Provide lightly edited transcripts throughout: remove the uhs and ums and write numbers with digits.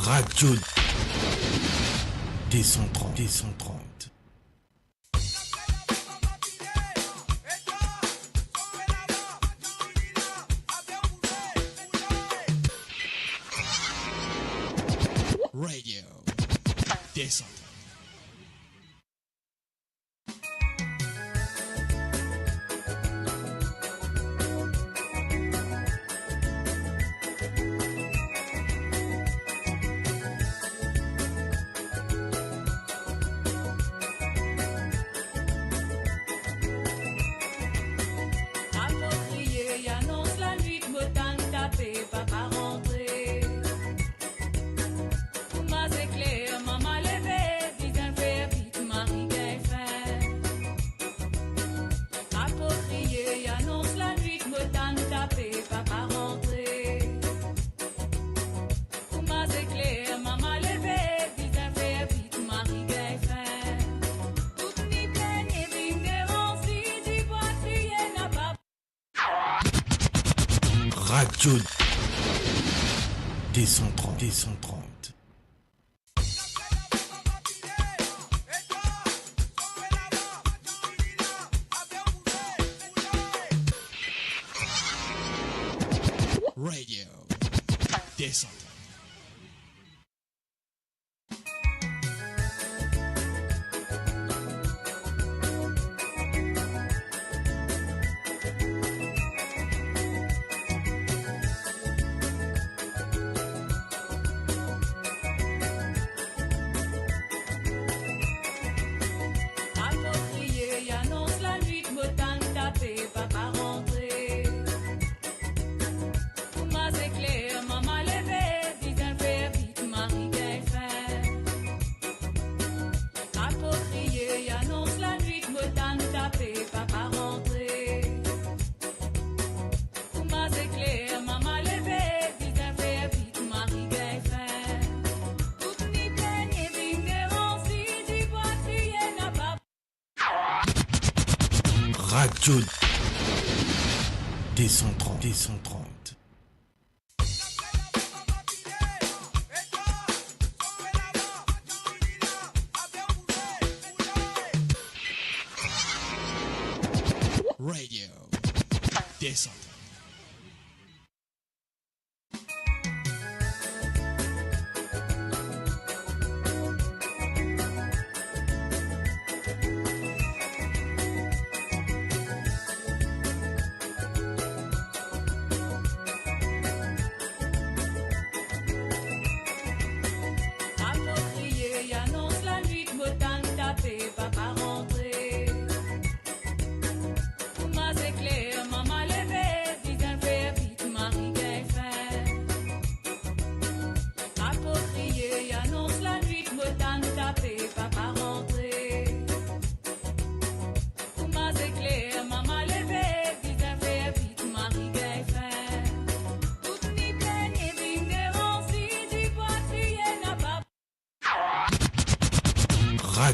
Radio D130. Radio D130. Radio D130. Radio D130. Radio D130. Radio D130.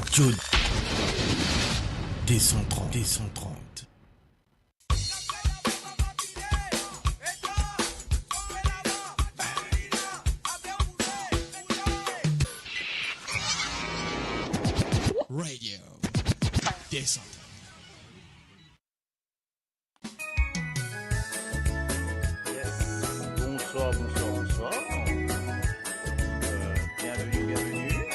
Radio D130. Radio D130. Bonsoir. Bienvenue.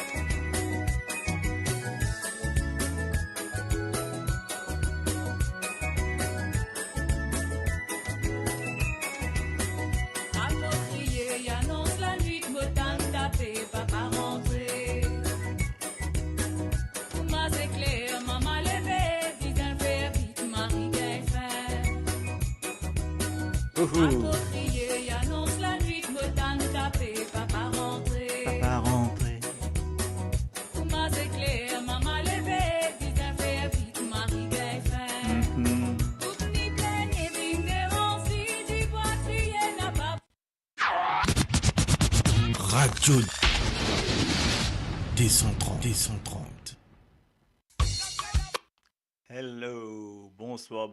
Papa rentré. Radio D130. Hello, bonsoir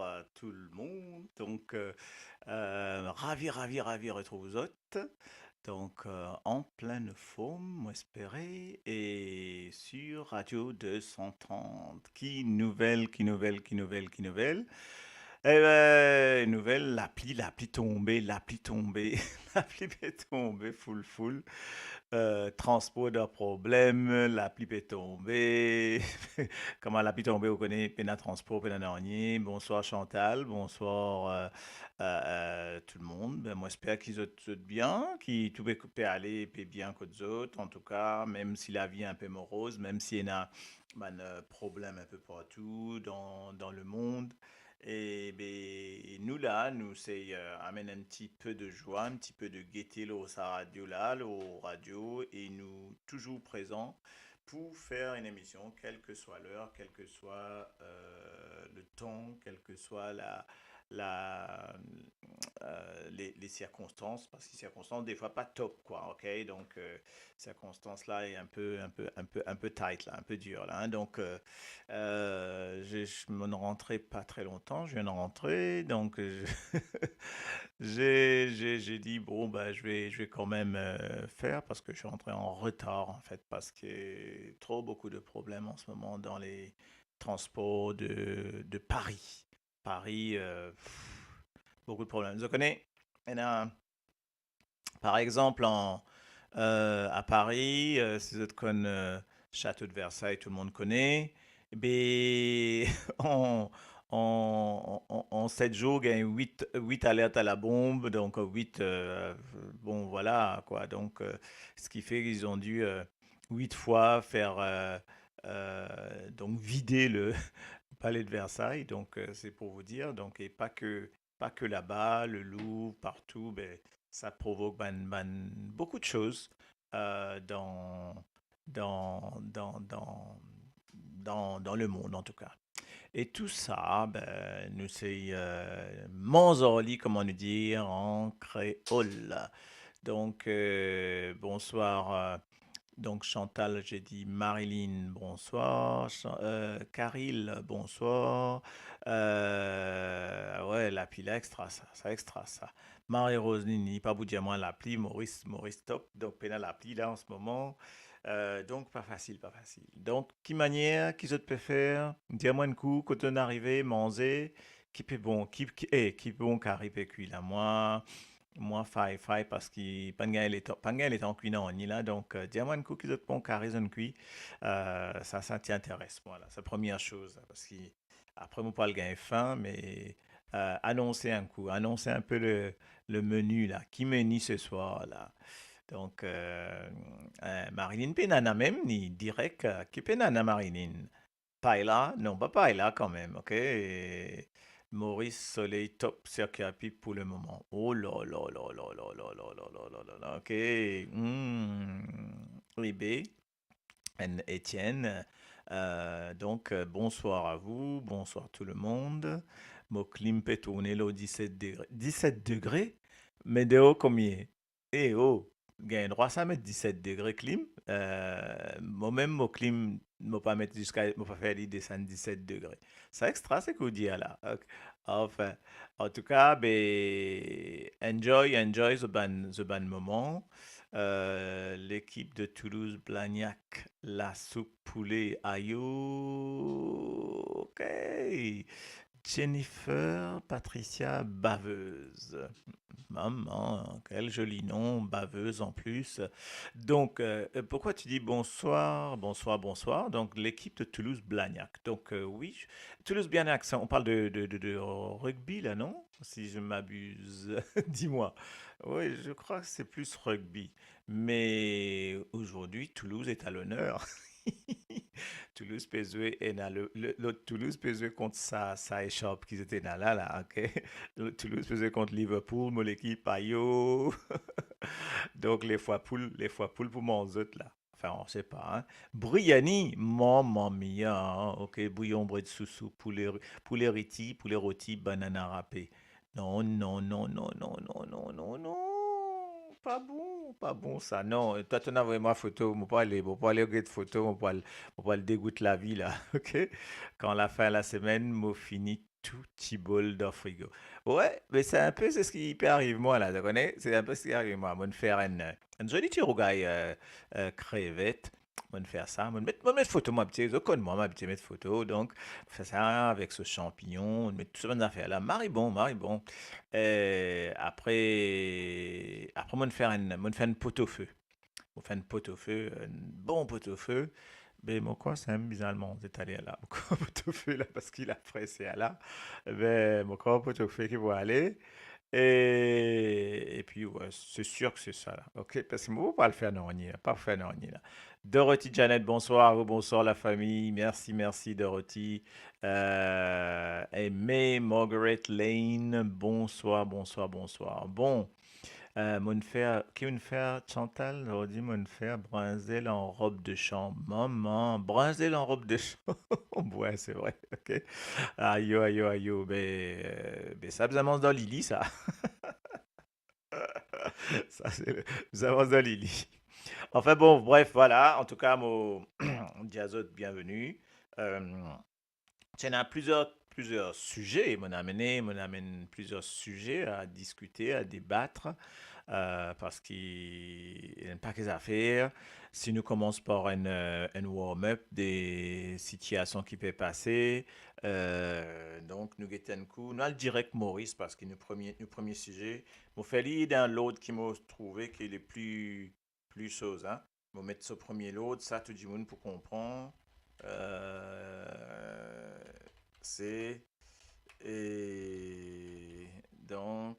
à tout le monde. Donc, ravi retrouver vous autres. Donc, en pleine forme, moi espérer, et sur Radio 230. Qui nouvelle. Eh ben, nouvelle, l'appli tombée, l'appli est tombée, full. Transport de problème, l'appli est tombée. Comment l'appli est tombée, vous connaissez, pena transport, pena dernier. Bonsoir Chantal, bonsoir tout le monde. Ben, moi, j'espère qu'ils ont tout bien, qu'ils tout peut aller peut bien que les autres. En tout cas, même si la vie est un peu morose, même s'il y a ben, problème un peu partout dans le monde. Et ben, nous là, nous c'est amène un petit peu de joie, un petit peu de gaieté là, au sa radio là, au radio, et nous toujours présents pour faire une émission, quelle que soit l'heure, quel que soit le temps, quelle que soit la, les circonstances, parce que les circonstances, des fois, pas top, quoi, ok? Donc, circonstances là est un peu tight, là, un peu dur, là, hein. Donc, je m'en rentrais pas très longtemps, je viens de rentrer, donc, j'ai dit, bon, bah, je vais quand même faire, parce que je suis rentré en retard, en fait, parce qu'il y a trop beaucoup de problèmes en ce moment dans les transports de Paris. Paris, beaucoup de problèmes. Vous connaissez, il y en a, par exemple, à Paris, si vous connaissez Château de Versailles, tout le monde connaît. Mais en 7 jours, il y a 8 alertes à la bombe, donc 8, bon voilà quoi. Donc, ce qui fait qu'ils ont dû 8 fois faire, donc vider le palais de Versailles, donc c'est pour vous dire, donc et pas que là-bas, le Louvre, partout, ben, ça provoque beaucoup de choses dans, dans le monde en tout cas. Et tout ça, ben, nous c'est Manzorli, comment nous dire, en créole. Donc, bonsoir. Donc Chantal, j'ai dit Marilyn, bonsoir. Caril, bonsoir. Ouais, la pile extra, ça extra, ça. Marie-Rose Nini, pas vous dire moi l'appli, Maurice top. Donc, pénal l'appli là en ce moment. Donc, pas facile, pas facile. Donc, qui manière, qui je peut faire? Dis-moi un coup, quand on est arrivé, manger, qui peut bon, qui bon, carré peut cuire là, moi, faille, parce que Panga, il est en cuisine ni là, donc, dis-moi un coup, qui te bon, carré, zone cuit, ça t'intéresse, voilà, c'est la première chose, parce que, après, moi, pas le gain faim, mais, annoncer un peu le menu, là, qui menu ce soir, là. Donc, Marilyn Penana même, ni direct, qui Penana Marilyn. Paella, non, pas Paella quand même, ok? Et Maurice Soleil, top circuit rapide pour le moment. Oh là là là là là là là là là là là là, ok. Ribé, Étienne. Donc, bonsoir à vous, bonsoir tout le monde. Mon clim peut tourner là au 17 degrés. 17 degrés? Mais de haut combien? Eh oh, gagne droit ça mettre 17 degrés clim. Moi-même, mon clim, ne pas mettre jusqu'à, ne pas faire descendre 17 degrés. C'est extra, c'est qu'on dit là. Ok. Enfin, en tout cas, ben, enjoy the ban moment. L'équipe de Toulouse-Blagnac, la soupe poulet ayo. Ok. Jennifer Patricia Baveuse. Maman, quel joli nom, Baveuse en plus. Donc, pourquoi tu dis bonsoir, bonsoir, bonsoir? Donc, l'équipe de Toulouse-Blagnac. Donc, oui, Toulouse-Blagnac, on parle de rugby là, non? Si je m'abuse, dis-moi. Oui, je crois que c'est plus rugby. Mais aujourd'hui, Toulouse est à l'honneur. Toulouse peut jouer et l'autre Toulouse peut jouer contre sa échoppe qui était là, ok? Toulouse peut jouer contre Liverpool, mon équipe, ayo. Donc les fois poules pour mon autres là. Enfin, on sait pas, hein. Briani, maman mia, hein, ok, bouillon bret de soussou, poulet rôti, banana râpé. Non, non, non, non, non, non, non, non, non, pas bon ça, non. Toi, tu as vraiment photo, mon pas aller regarder photo, mon pas le dégoûte la vie là, ok? Quand la fin de la semaine, moi fini tout petit bol de frigo. Ouais, mais c'est un peu c'est ce qui peut arriver moi là, tu connais? C'est un peu ce qui arrive moi. Moi, de faire une jolie tirougaille crevette. Moi, de faire ça. Moi, de mettre photo, moi, petit, je connais moi, ma petite mettre photo. Donc, faire ça avec ce champignon, de mettre tout ça dans affaires là. Maribon, maribon. Après, moi, de faire une pot au feu. Moi, de faire une pot au feu, un bon pot au feu. Ben, mon quoi, c'est un bizarrement, c'est allé là. Mon quoi, pot au feu là, parce qu'il a pressé à là. Ben, mon quoi, pot au feu qui va aller. Et puis, ouais, c'est sûr que c'est ça, là. OK? Parce que moi, pas le faire non, on y est, pas faire non, on y est, là. Dorothy Janet, bonsoir, à vous, bonsoir la famille. Merci, merci Dorothy. Et May Margaret Lane, bonsoir, bonsoir, bonsoir. Bon, mon frère, qui mon frère Chantal, aujourd'hui, mon frère Brinzel en robe de chambre. Maman, Brinzel en robe de chambre. Ouais, c'est vrai, OK? Aïe, aïe, aïe, aïe, ben, ça, vous avance dans Lily, ça. Ça, c'est nous avance dans Lily. Enfin bon, bref, voilà. En tout cas, mon Diazot, bienvenue. Euh, Il y en a plusieurs sujets. Mon amène plusieurs sujets à discuter, à débattre, parce qu'il n'y a pas que affaires. Si nous commençons par un warm-up des situations qui peuvent passer, donc nous guettons un coup. Nous allons direct Maurice, parce que le premier sujet, nous fait lire dans l'autre qui m'a trouvé qu'il est plus chose. Hein. Nous mettre ce premier l'autre, ça tout le monde pour comprendre. Euh, c'est et donc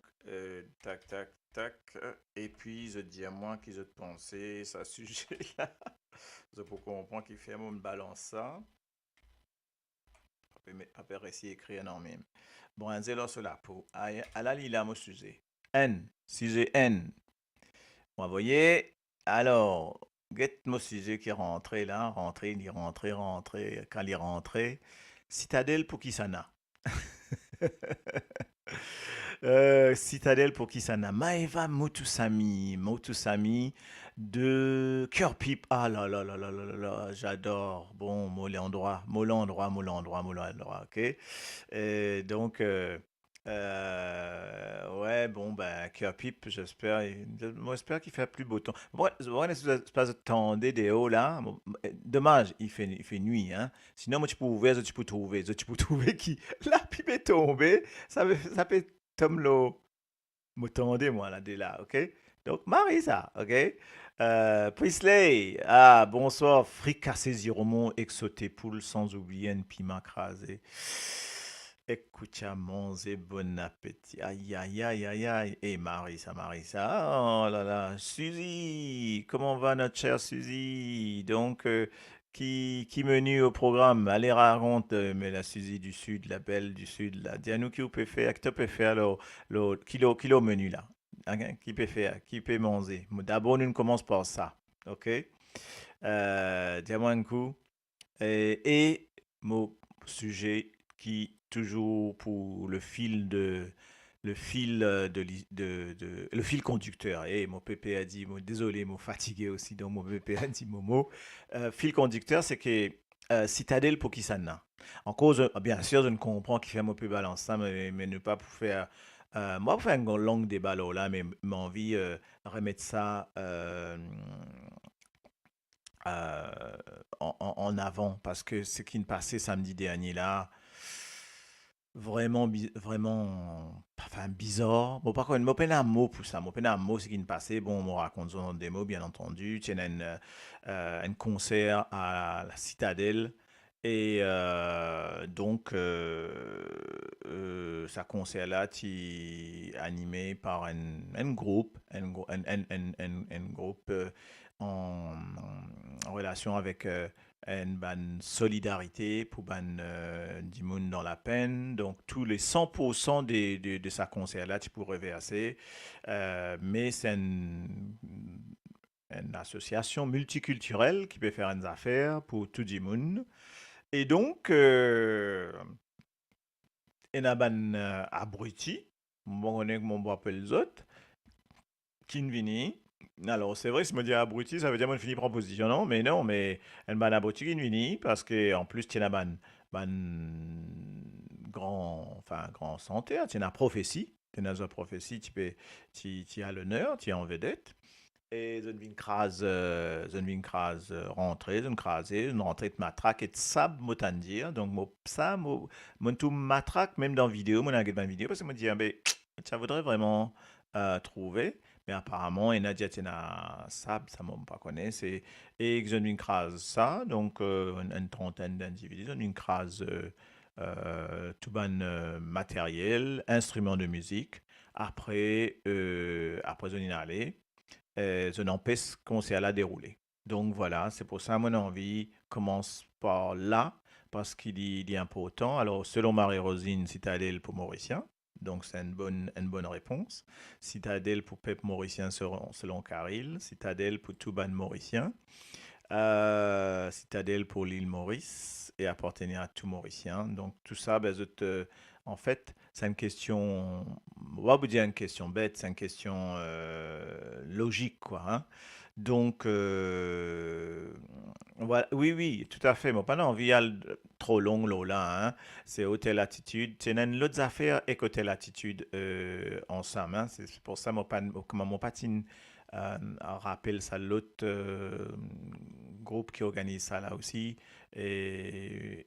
tac tac tac et puis je dis à moi qui je pensais ça sujet là je pour comprendre qu'il fait mon balance ça après récit écrit non même bon un zélo sur la peau à la lila mon sujet sujet N vous voyez alors get mon sujet qui est rentré là rentré il est rentré quand il est rentré citadelle pour qui ça n'a Citadelle pour qui ça n'a Maeva Motusami de Cœur Pipe. Ah là là là là là là là, j'adore. Bon, mollet endroit, ok. Donc, ouais, bon, ben, Cœur Pipe, moi, j'espère qu'il fait plus beau temps. Bon, bon, c'est pas attendez des hauts là. Bon, dommage, il fait nuit, hein. Sinon, moi, tu peux trouver qui? La pipe est tombée, ça fait Tom Lo, m'attendez moi là, dès là, ok? Donc, Marisa, ok? Prisley, ah, bonsoir, fricassé Ziromon, exoté poule, sans oublier un piment crasé. Écoute, et bon appétit. Aïe, aïe, aïe, aïe, aïe. Et Marisa, oh là là. Suzy, comment va notre chère Suzy? Donc, qui menu au programme? Allez, raconte, mais la Suzy du Sud, la belle du Sud, là. Dis-nous qui vous peut faire, qui peut faire le kilo menu, là. Ok? Qui peut faire, qui peut manger. D'abord, nous commençons par ça, ok? Dis-moi un coup. Et mon sujet qui, toujours pour le fil le fil conducteur. Et mon pépé a dit, désolé, mon fatigué aussi, donc mon pépé a dit Momo. Fil conducteur, c'est que citadelle pour qui ça n'a. En cause, bien sûr, je ne comprends qui fait mon peu balance ça, mais ne pas pour faire. Moi, pour faire un long débat là, mais m'envie remettre ça euh, en avant parce que ce qui me passait samedi dernier là, vraiment, vraiment, enfin bizarre. Bon, par contre, je peine un mot pour ça. Je peine un mot ce qui me passait. Bon, on me raconte son des mots, bien entendu. Tu as un concert à la Citadelle. Et donc, ça concert là, tu animé par un groupe, un groupe en relation avec une ban solidarité pour ban du monde dans la peine. Donc, tous les 100% de sa concert là, tu peux reverser. Mais c'est une association multiculturelle qui peut faire une affaire pour tout le monde. Et donc, il y a ban abruti, bon, on est mon bon appelle les autres, qui ne vini. Alors, c'est vrai, si je me dis abruti, ça veut dire que je finis par position, non? Mais non, mais un ban abruti qui ne vini, parce que en plus, il y a ban grand santé, tu as prophétie, tu as une prophétie, tu as l'honneur, tu es en vedette. Et je viens crase rentrer, je craser, une rentrée de matraque et de sable, m'autant dire. Donc, mon tout matraque, même dans vidéo, mon agent dans vidéo, parce que je me dis, ah, ben, ça voudrait vraiment trouver. Mais apparemment, il y a déjà sable, ça ne m'a pas connaît. Et que je viens crase ça, donc une trentaine d'individus, je viens crase tout ban matériel, instruments de musique. Après je viens aller je n'empêche qu'on s'est à la dérouler. Donc voilà, c'est pour ça que mon envie commence par là, parce qu'il est important. Alors, selon Marie-Rosine, citadelle pour Mauricien, donc c'est une bonne réponse. Citadelle pour Pep Mauricien selon Caril, citadelle pour Touban Mauricien, citadelle pour l'île Maurice et appartenir à tout Mauricien. Donc tout ça, ben, en fait, c'est une question, on va vous dire une question bête, c'est une question logique, quoi. Hein. Donc, voilà, oui, oui, tout à fait. Mais pas envie trop long, là. Hein. C'est hôtel attitude. C'est une autre affaire et hôtel attitude ensemble. Hein. C'est pour ça que mon patine rappelle ça l'autre groupe qui organise ça là aussi. Et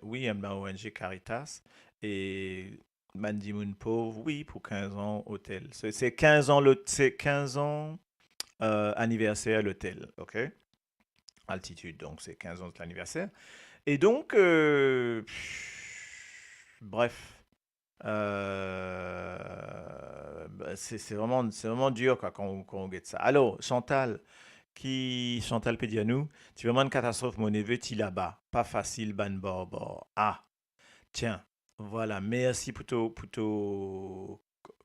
oui, une ban ONG Caritas. Et Mandy Moon Pauvre, oui, pour 15 ans, hôtel. C'est 15 ans, c'est 15 ans anniversaire l'hôtel, ok? Altitude, donc c'est 15 ans de l'anniversaire. Et donc, bref, c'est vraiment dur quoi, quand on guette ça. Alors, Chantal Pédianou, tu vraiment une catastrophe, mon neveu, tu là-bas. Pas facile, ban bord. Ah, tiens, voilà, merci pour ton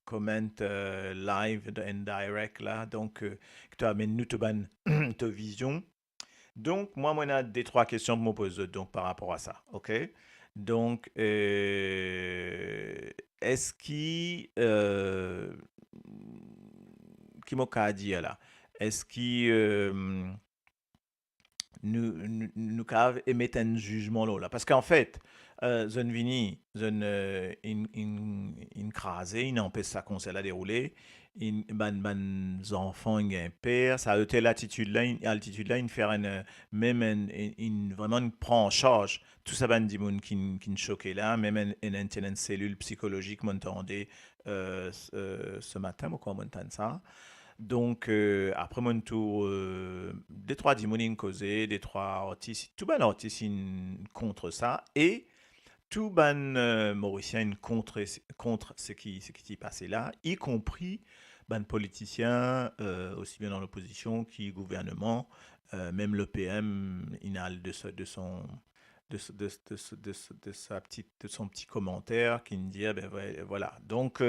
comment live and direct là. Donc, que tu amènes nous ta vision. Donc, moi, on a des trois questions pour me poser donc, par rapport à ça. OK? Donc, est-ce qui m'a dit là? Est-ce qui nous cave émettre un jugement là? Parce qu'en fait, zone vini, zone in crasé, il empêche sa conseil à dérouler, ban enfants, un père, ça a été altitude là, il fait même vraiment il prend en charge tout ça ban dimoun qui choqué là, même une cellule psychologique m'entendait ce matin, moi quand m'entend ça. Donc, après mon tour, des trois dimonines causés, des trois artistes, tout ban artistes contre ça, et tout ban mauricien contre ce qui s'est passé là, y compris ban politiciens, aussi bien dans l'opposition qu'au gouvernement, même le PM, il a de son petit commentaire qui me dit, ah ben voilà. Donc,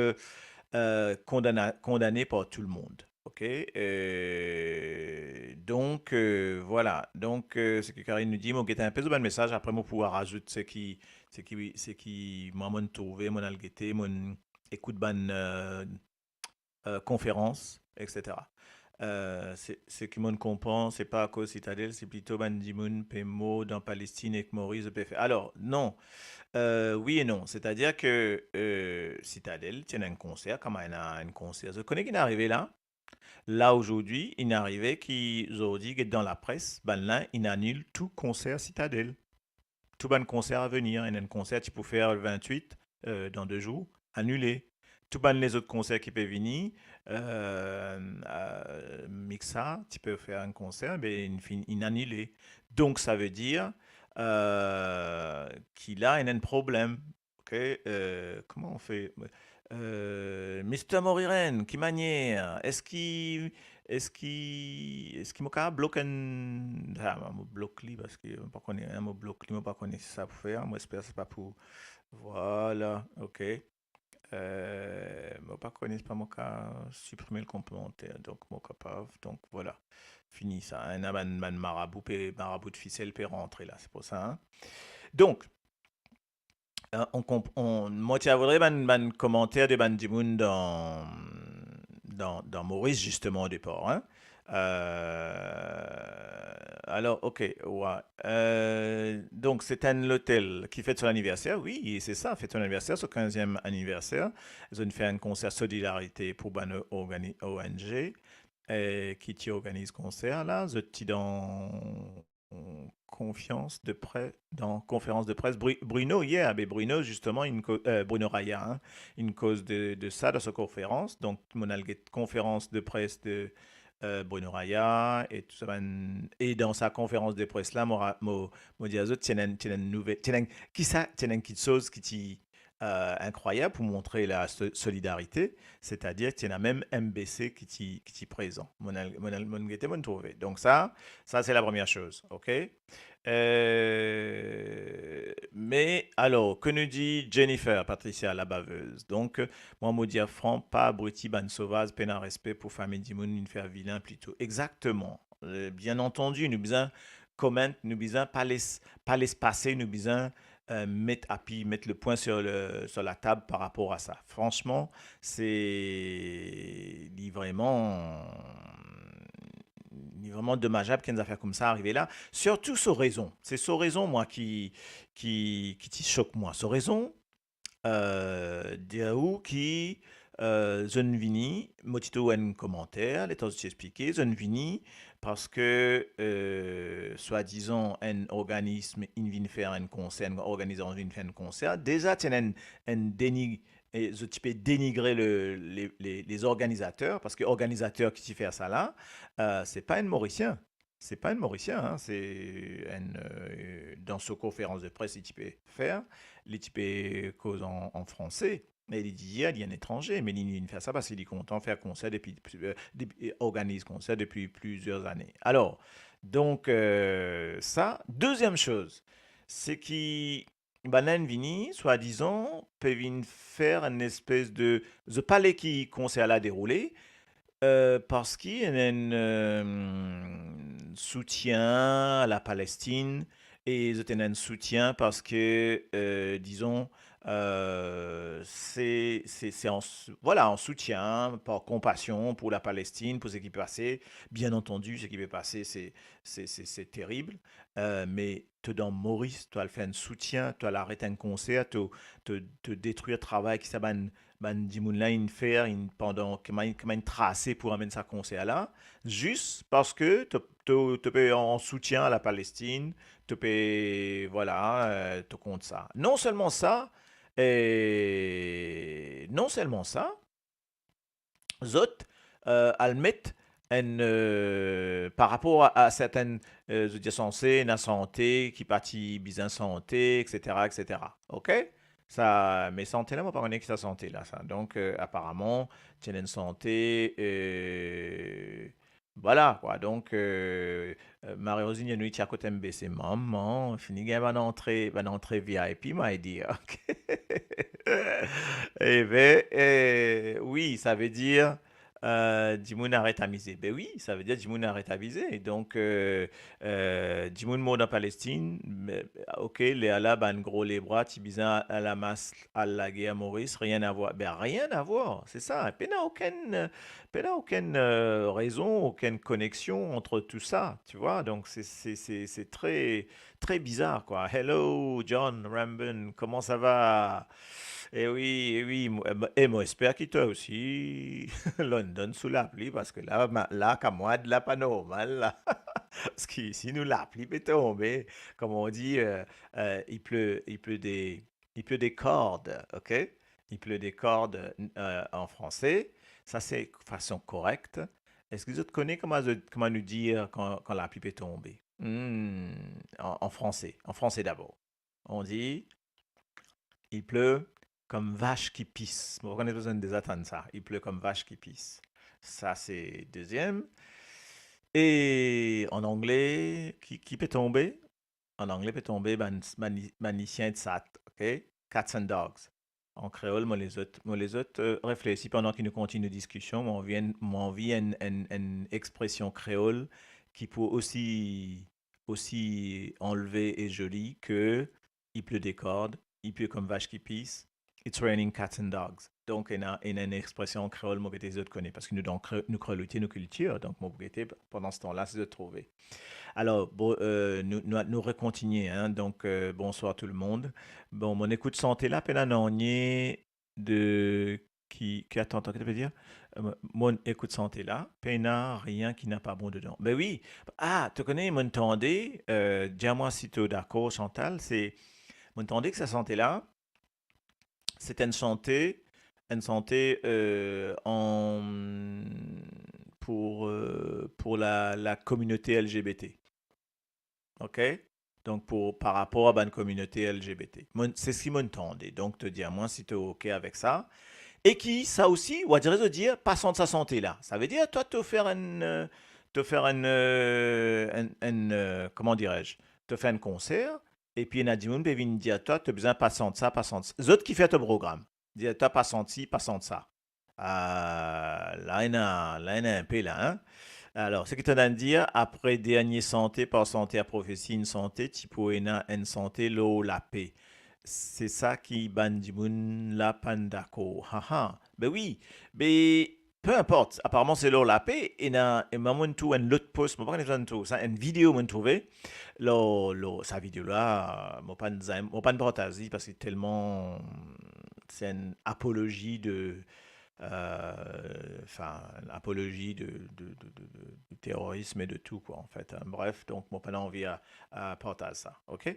condamné par tout le monde. OK? Donc, voilà. Donc, ce que Karine nous dit, moi, j'ai un peu de bon message. Après, moi, pouvoir rajouter ce qui moi, m'ont trouvé, mon algueté, mon écoute ban conférence, etc. Ce qui m'en comprend, c'est pas à cause citadelle, c'est plutôt Bandimoun, Pemo, dans Palestine et que Maurice de PF. Alors, non. Oui et non. C'est-à-dire que Citadel tient un concert, comme il y a un concert. Je connais qui est arrivé là. Là, aujourd'hui, il est arrivé qui, aujourd'hui, est dans la presse, ben là, il annule tout concert Citadel. Tout ban concert à venir. Il y a un concert tu peux faire le 28, dans 2 jours, annulé. Tout ban les autres concerts qui peuvent venir, Mixa, tu peux faire un concert, mais il annulé. Donc, ça veut dire qu'il a un problème. Ok, comment on fait? Mr. Moriren, qui manière? Est-ce qu'il m'a bloqué me bloque lui parce que je pas connais un mot bloque lui, pas connais ça pour faire. Moi, j'espère que c'est pas pour. Voilà, ok. Moi, pas connais pas mon cas supprimer le complémentaire, donc moi capable. Donc voilà, fini ça. Un marabout, marabout de ficelle peut rentrer là, c'est pour ça. Hein. Donc, moi, tu voudrais ban commentaire de Ban Dimoun dans Maurice, justement, au départ. Hein. alors, ok, ouais. Donc, c'est un hôtel qui fête son anniversaire, oui, et c'est ça, fête son anniversaire, son 15e anniversaire. Ils ont fait un concert Solidarité pour une ONG qui t'y organise concert là. Je t'y en confiance de presse, dans conférence de presse. Bruno, hier, mais Bruno, justement, Bruno Raya, hein, une cause de ça dans sa conférence. Donc, mon conférence de presse de Bruno Raya et tout ça. Et dans sa conférence de presse là, moi dis à eux, tiens une nouvelle, tiens une petite chose qui t'y incroyable pour montrer la solidarité, c'est-à-dire qu'il y en a même MBC qui t'y présent. Mon guetté, mon trouvé. Donc ça c'est la première chose, ok? Mais alors, que nous dit Jennifer, Patricia, la baveuse? Donc, moi, me dire franc, pas abruti, ban sauvage, peine à respect pour famille Dimoun, une faire vilain plutôt. Exactement. Bien entendu, nous besoin comment, nous besoin pas laisser passer, nous besoin mettre le point sur la table par rapport à ça. Franchement, c'est vraiment dommageable qu'il y ait des affaires comme ça arriver là. Surtout sur raison. C'est sur raison, moi, qui t'y choque, moi. Sur raison, Diaou qui zone vini, motito un commentaire, les temps de t'expliquer, zone vini, parce que soi-disant un organisme in vient faire un concert, un organisation vient faire un concert, déjà tu un déni et je peux dénigrer les organisateurs, parce que organisateur qui t'y fait ça là, c'est pas un Mauricien. C'est pas un Mauricien, hein, c'est dans ce conférence de presse, il peut faire les types cause en français. Mais il dit, il y a un étranger, mais il fait ça parce qu'il est content de faire concert organise concert depuis plusieurs années. Alors, donc, ça. Deuxième chose, c'est qu'il Banane Vini, soi-disant, peut venir faire une espèce de. The palais qui concert à dérouler, parce qu'il y a un soutien à la Palestine et ils ont un soutien parce que, disons, c'est voilà, en soutien, par compassion pour la Palestine, pour ce qui peut passer. Bien entendu, ce qui peut passer, c'est terrible. Mais te dans Maurice, tu as le fait un soutien, tu as l'arrêter un concert, te détruire le travail qui s'abat Dimoun là, il faire pendant comment il tracé pour amener sa concert là, juste parce que tu peux en soutien à la Palestine, tu peux, voilà, tu comptes ça. Non seulement ça, Zot, admettent par rapport à certaines, je veux dire, santé, la santé, qui partit bien santé, etc., etc. OK? Ça, mais santé là, moi, pas connaître que sa santé là, ça. Donc, apparemment, tu as une santé, voilà, quoi. Donc, Marie-Rosine, il y a une à côté MB, c'est maman, fini, va entrer VIP, m'a dit, OK? Eh bien, oui, ça veut dire Dimoun arrête à miser. Ben oui, ça veut dire Dimoun arrête à miser. Donc, Dimoun mort en Palestine, ok, les Allah, ban gros les bras, Tibizan à la masse, à la guerre Maurice, rien à voir. Ben rien à voir, c'est ça. Aucune raison, aucune connexion entre tout ça, tu vois. Donc, c'est très, très bizarre, quoi. Hello, John Ramben, comment ça va? Eh oui, et moi, j'espère que toi aussi, London sous la pluie, parce que là, là, qu'à moi, de la pas normal, là. Parce qu'ici, nous, la pluie peut tomber. Comme on dit, il pleut des cordes, ok? Il pleut des cordes en français. Ça, c'est façon correcte. Est-ce que vous connaissez comment nous dire quand la pluie peut tomber? En français d'abord. On dit, il pleut comme vache qui pisse. Vous connaissez besoin de attendre ça. Il pleut comme vache qui pisse. Ça, c'est deuxième. Et en anglais, qui peut tomber? En anglais, peut tomber manicien de sat, ok? Cats and dogs. En créole, moi les autres réfléchissent pendant qu'ils nous continuent la discussion. M'envie une expression créole qui peut aussi enlever et joli que il pleut des cordes, il pleut comme vache qui pisse, It's raining cats and dogs. Donc, il y a une expression créole, moi, que les autres connaissent, parce que nous, donc, nous créons nos cultures. Donc, mon pendant ce temps-là, c'est de trouver. Alors, bon, nous recontinuer, hein. Donc, bonsoir tout le monde. Bon, mon écoute santé là, peine à de attends, qu'est-ce que tu veux dire? Mon écoute santé là, peine à rien qui n'a pas bon dedans. Ben oui. Ah, tu connais, mon tendé, dis-moi si tu es d'accord, Chantal, c'est mon tendé que sa santé là, c'est une santé pour la communauté LGBT. OK? Donc, par rapport à la communauté LGBT. C'est ce qui m'entendait. Donc, te dire, moi, si tu es OK avec ça. Et qui, ça aussi, on va dire de dire, passant de sa santé là. Ça veut dire, toi, te faire comment dirais-je, te faire un concert. Et puis, il y a des gens qui viennent dire, toi, tu as besoin de passant de ça, passant de ça. Les autres qui font ton programme. Dire, toi, passant de ci, passant de ça. Là, il y a un peu là, hein. Alors, ce qui te donne dire, après dernier santé, par santé à prophétie, une santé, typo ena, une santé, l'eau, la paix. C'est ça qui bandimoun la pandako. Haha. Ben oui, mais peu importe. Apparemment, c'est l'eau, la paix. Et maman tout un autre post, moi pas tout ça, une vidéo m'ont trouvé. Sa vidéo là, moi pas de partager parce que tellement, c'est une apologie apologie du terrorisme et de tout, quoi, en fait, hein. Bref, donc, mon pas envie à partager ça, ok?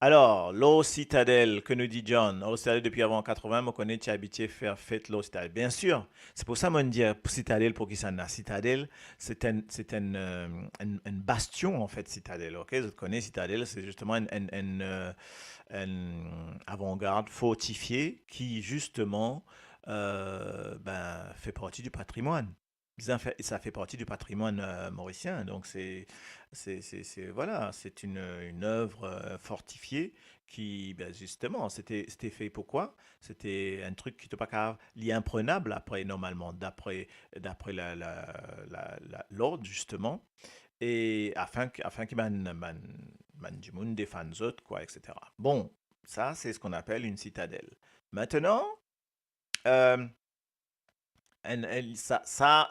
Alors, l'eau citadelle, que nous dit John? L'eau citadelle depuis avant 80, je connais, tu es habitué à faire fête l'eau citadelle. Bien sûr, c'est pour ça que je dis citadelle pour qui ça n'a. Citadelle, c'est un bastion, en fait, citadelle, ok? Je connais citadelle, c'est justement une avant-garde fortifiée qui, justement, fait partie du patrimoine. Ça fait partie du patrimoine mauricien. Donc, voilà, c'est une œuvre fortifiée qui, ben, justement, c'était fait pourquoi? C'était un truc qui n'était pas grave, imprenable après, normalement, d'après l'ordre, justement, et afin que du monde défende les autres, quoi, etc. Bon, ça, c'est ce qu'on appelle une citadelle. Maintenant, euh, ça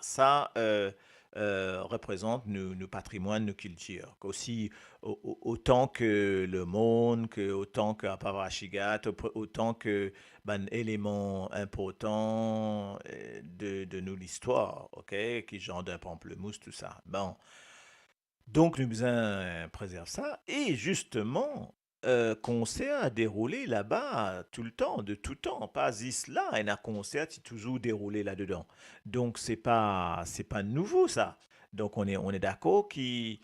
représente nos patrimoines, nos cultures. Aussi, autant que le monde, autant que Apavashigat, autant que ben, élément important de nous l'histoire, ok? Qui genre d'un pamplemousse, tout ça. Bon. Donc, nous besoin préserve ça. Et justement, concert a déroulé là-bas tout le temps, de tout temps. Pas là, un concert qui toujours déroulé là-dedans. Donc, c'est pas nouveau ça. Donc, on est d'accord ben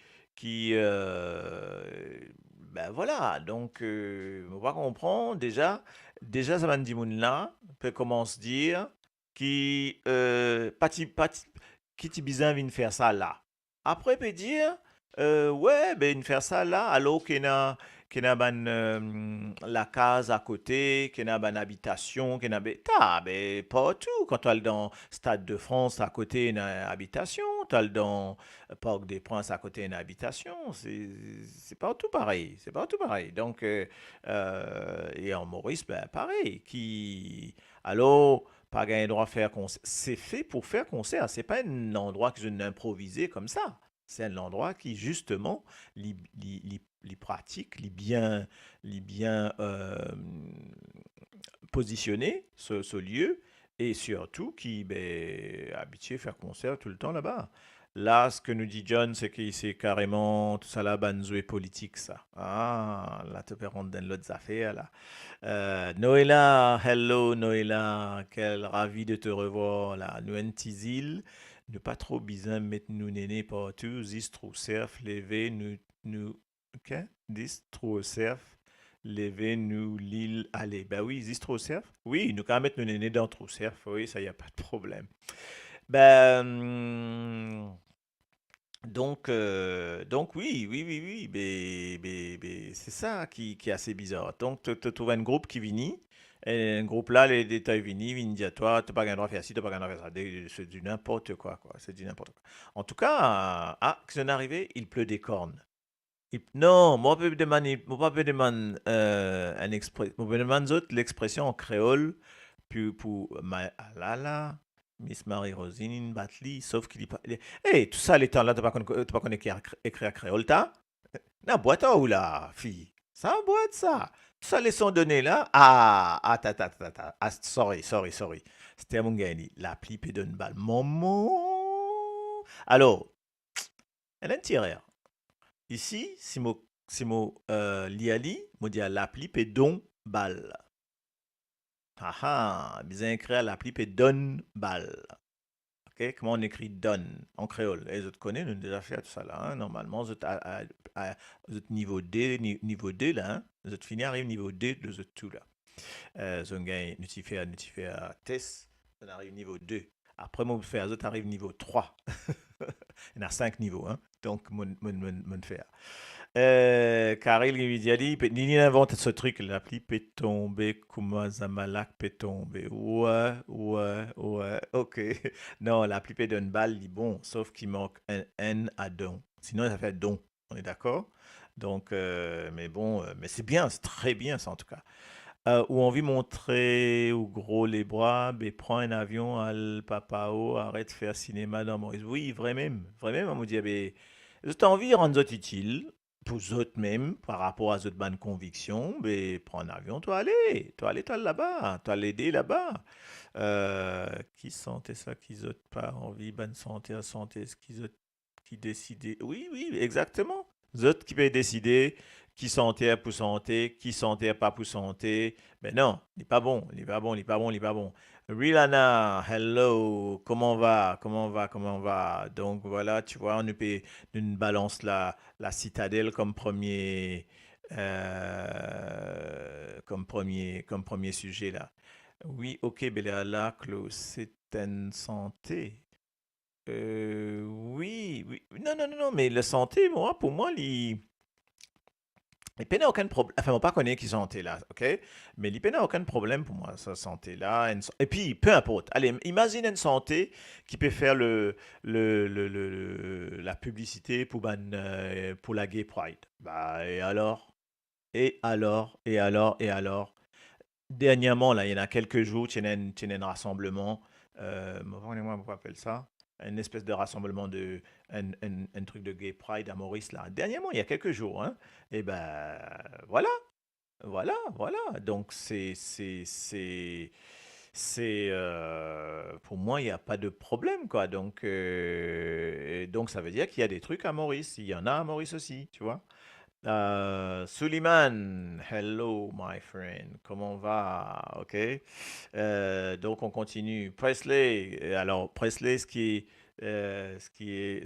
voilà. Donc, on va comprendre déjà, ça va dire là, peut commencer à dire qui, qui bizarre vient faire ça là. Après, peut dire, ouais, ben, faire ça là, alors qu'il y a la case à côté, qu'il y a une habitation, qu'il y a partout. Quand tu es dans Stade de France, à côté, il y a une habitation. Tu es dans Parc des Princes, à côté, il y a une habitation. C'est partout pareil. C'est partout pareil. Donc, et en Maurice, ben, pareil. Alors, pas gagner droit à faire concert. C'est fait pour faire concert. C'est pas un endroit que je n'ai improvisé comme ça. C'est un endroit qui, justement, les pratique, les bien positionné, ce lieu, et surtout qui ben, habitué à faire concert tout le temps là-bas. Là, ce que nous dit John, c'est que c'est carrément tout ça là, banzoué politique, ça. Ah, là, tu peux rentrer dans l'autre affaire, là. Noëlla, hello Noëlla, quel ravi de te revoir, là. Nous, un petit île, ne pas trop bizarre, mettre nous néné partout, zis trop surf, lever, nous, ok? Dis trop surf, lever, nous, l'île, aller. Ben oui, zis trop surf? Oui, nous, quand mettre nous néné dans trop surf, oui, ça y a pas de problème. Ben, donc oui, oui, oui, oui, c'est ça qui est assez bizarre. Donc, tu trouves un groupe qui vient, et un groupe là, les détails viennent dire, toi, tu n'as pas le droit de faire ci, tu n'as pas le droit de faire ça. C'est du n'importe quoi, quoi. C'est du n'importe quoi. En tout cas, que c'est arrivé, il pleut des cornes. Non, moi peut demander moi peut demander autre l'expression en créole puis pour ah là là Miss Marie-Rosine Batli sauf qu'il y pas hey, tout ça les temps là t'as pas connu écrire à créole t'as na boîte ou là fille ça boîte ça tout ça les sont donnés là ah sorry c'était mon gars l'appli peut donner une balle maman alors elle a un tireur. Ici, liali, mo dia l'appli pe don bal. Ah bien écrit l'appli pe don bal. Ok, comment on écrit don en créole? Les autres connaissent, nous avons déjà fait tout ça là. Hein. Normalement, vous êtes niveau D, niveau 2 là. Hein. Vous êtes fini arrive niveau 2, vous êtes tout là. Zonga, nous fait un test, on arrive niveau 2. Après, moi, vous faites, vous arrive niveau 3. Il y en a 5 niveaux, hein. Donc, mon faire. Karel Rividiali, Nini invente ce truc, l'appli peut tomber, Kuma Zamalak peut tomber. Ouais, ok. Non, l'appli peut donner une balle, dit bon, sauf qu'il manque un N à don. Sinon, ça fait don. On est d'accord? Donc, mais bon, mais c'est bien, c'est très bien ça en tout cas. Ou envie montrer ou gros les bras, mais prends un avion al papao, arrête de faire cinéma dans Maurice. Oui, vraiment, on me dit, mais j'ai envie de rendre ça utile pour autres même, par rapport à d'autres bonnes convictions, mais prends un avion, toi aller là-bas, toi l'aider là-bas. Qui sentait ça, qui autres pas envie, bonne santé, à santé, ce qui autres qui décidait. Oui, exactement. Autres qui peuvent décider qui sentait pour santé, qui sentait pas pour santé. Mais non, il n'est pas bon, il n'est pas bon, il n'est pas bon, il n'est pas bon. Rilana, hello, comment va? Donc voilà, tu vois, on peut une balance la citadelle comme premier sujet là. Oui, ok, Beléala, Claude, c'est une santé. Oui. Non, mais la santé, moi, pour moi, il n'y a aucun problème. Enfin, on pas connaît qui santé là, ok? Mais il n'y a aucun problème pour moi, sa santé là. Et puis, peu importe. Allez, imagine une santé qui peut faire la publicité pour la Gay Pride. Bah, et alors? Et alors? Dernièrement, là, il y en a quelques jours, tu as un rassemblement, comment on appelle ça? Une espèce de rassemblement un truc de gay pride à Maurice, là. Dernièrement, il y a quelques jours, hein. Et ben, voilà, voilà. Donc, pour moi, il n'y a pas de problème, quoi. Donc, ça veut dire qu'il y a des trucs à Maurice. Il y en a à Maurice aussi, tu vois. Suleiman, hello my friend, comment va? Ok. Donc on continue. Presley, alors Presley, ce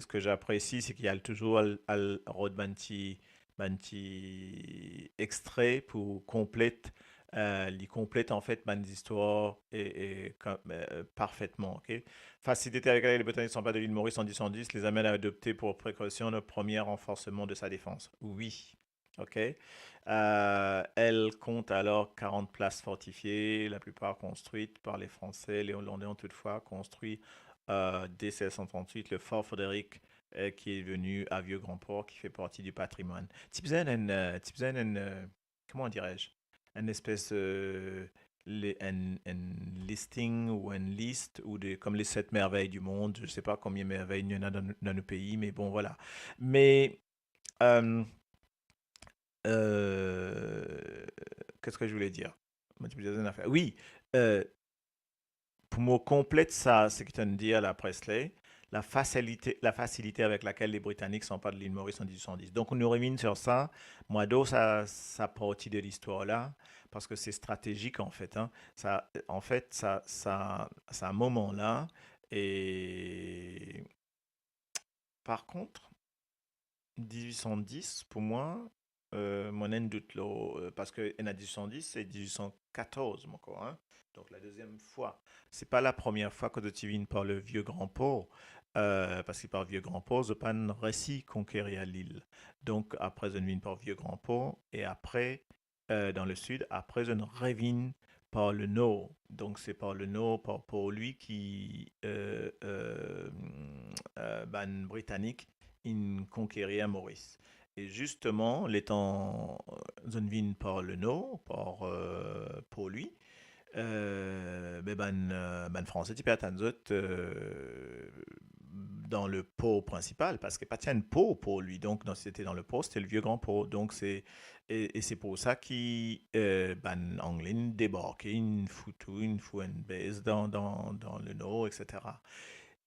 que j'apprécie, c'est qu'il y a toujours Rod Banti extrait pour complète, il complète en fait man histoire parfaitement. Ok. Facilité avec laquelle les Britanniques sont pas de l'île Maurice en 1010, les amène à adopter pour précaution le premier renforcement de sa défense. Oui. OK. Elle compte alors 40 places fortifiées, la plupart construites par les Français. Les Hollandais ont toutefois construit dès 1638 le fort Frédéric qui est venu à Vieux-Grand-Port, qui fait partie du patrimoine. Comment dirais-je? Une espèce un listing ou un liste comme les 7 merveilles du monde. Je ne sais pas combien de merveilles il y en a dans nos pays, mais bon, voilà. Mais euh, qu'est-ce que je voulais dire? Multiplication d'affaires. Oui, euh, pour me complète ça, ce que tu as dit à la Presley, la facilité avec laquelle les Britanniques s'emparent de l'île Maurice en 1810. Donc, on nous revient sur ça. Moi, ça partie de l'histoire là, parce que c'est stratégique en fait. Hein. En fait, c'est un moment là. Et par contre, 1810, pour moi, mon un doute là, parce que en a 1810, c'est 1814, mon corps, hein. Donc la deuxième fois. C'est pas la première fois que tu viens par le vieux grand-port, parce que par vieux grand-port, je pas un récit conquérir l'île. Donc après, je viens par vieux grand-port, et après, dans le sud, après, je reviens par le nord. Donc c'est par le nord, pour lui qui, ban britannique, in conquérir Maurice. Et justement, l'étant zone vin par le nord, pour lui, ban français, tu peux attendre autres, dans le pot principal, parce que pas tiens un pot pour lui, donc c'était dans le pot, c'était le vieux grand pot, donc et c'est pour ça qu'il ban anglais débarqué, une foutu, une fou une baisse dans le nord, etc.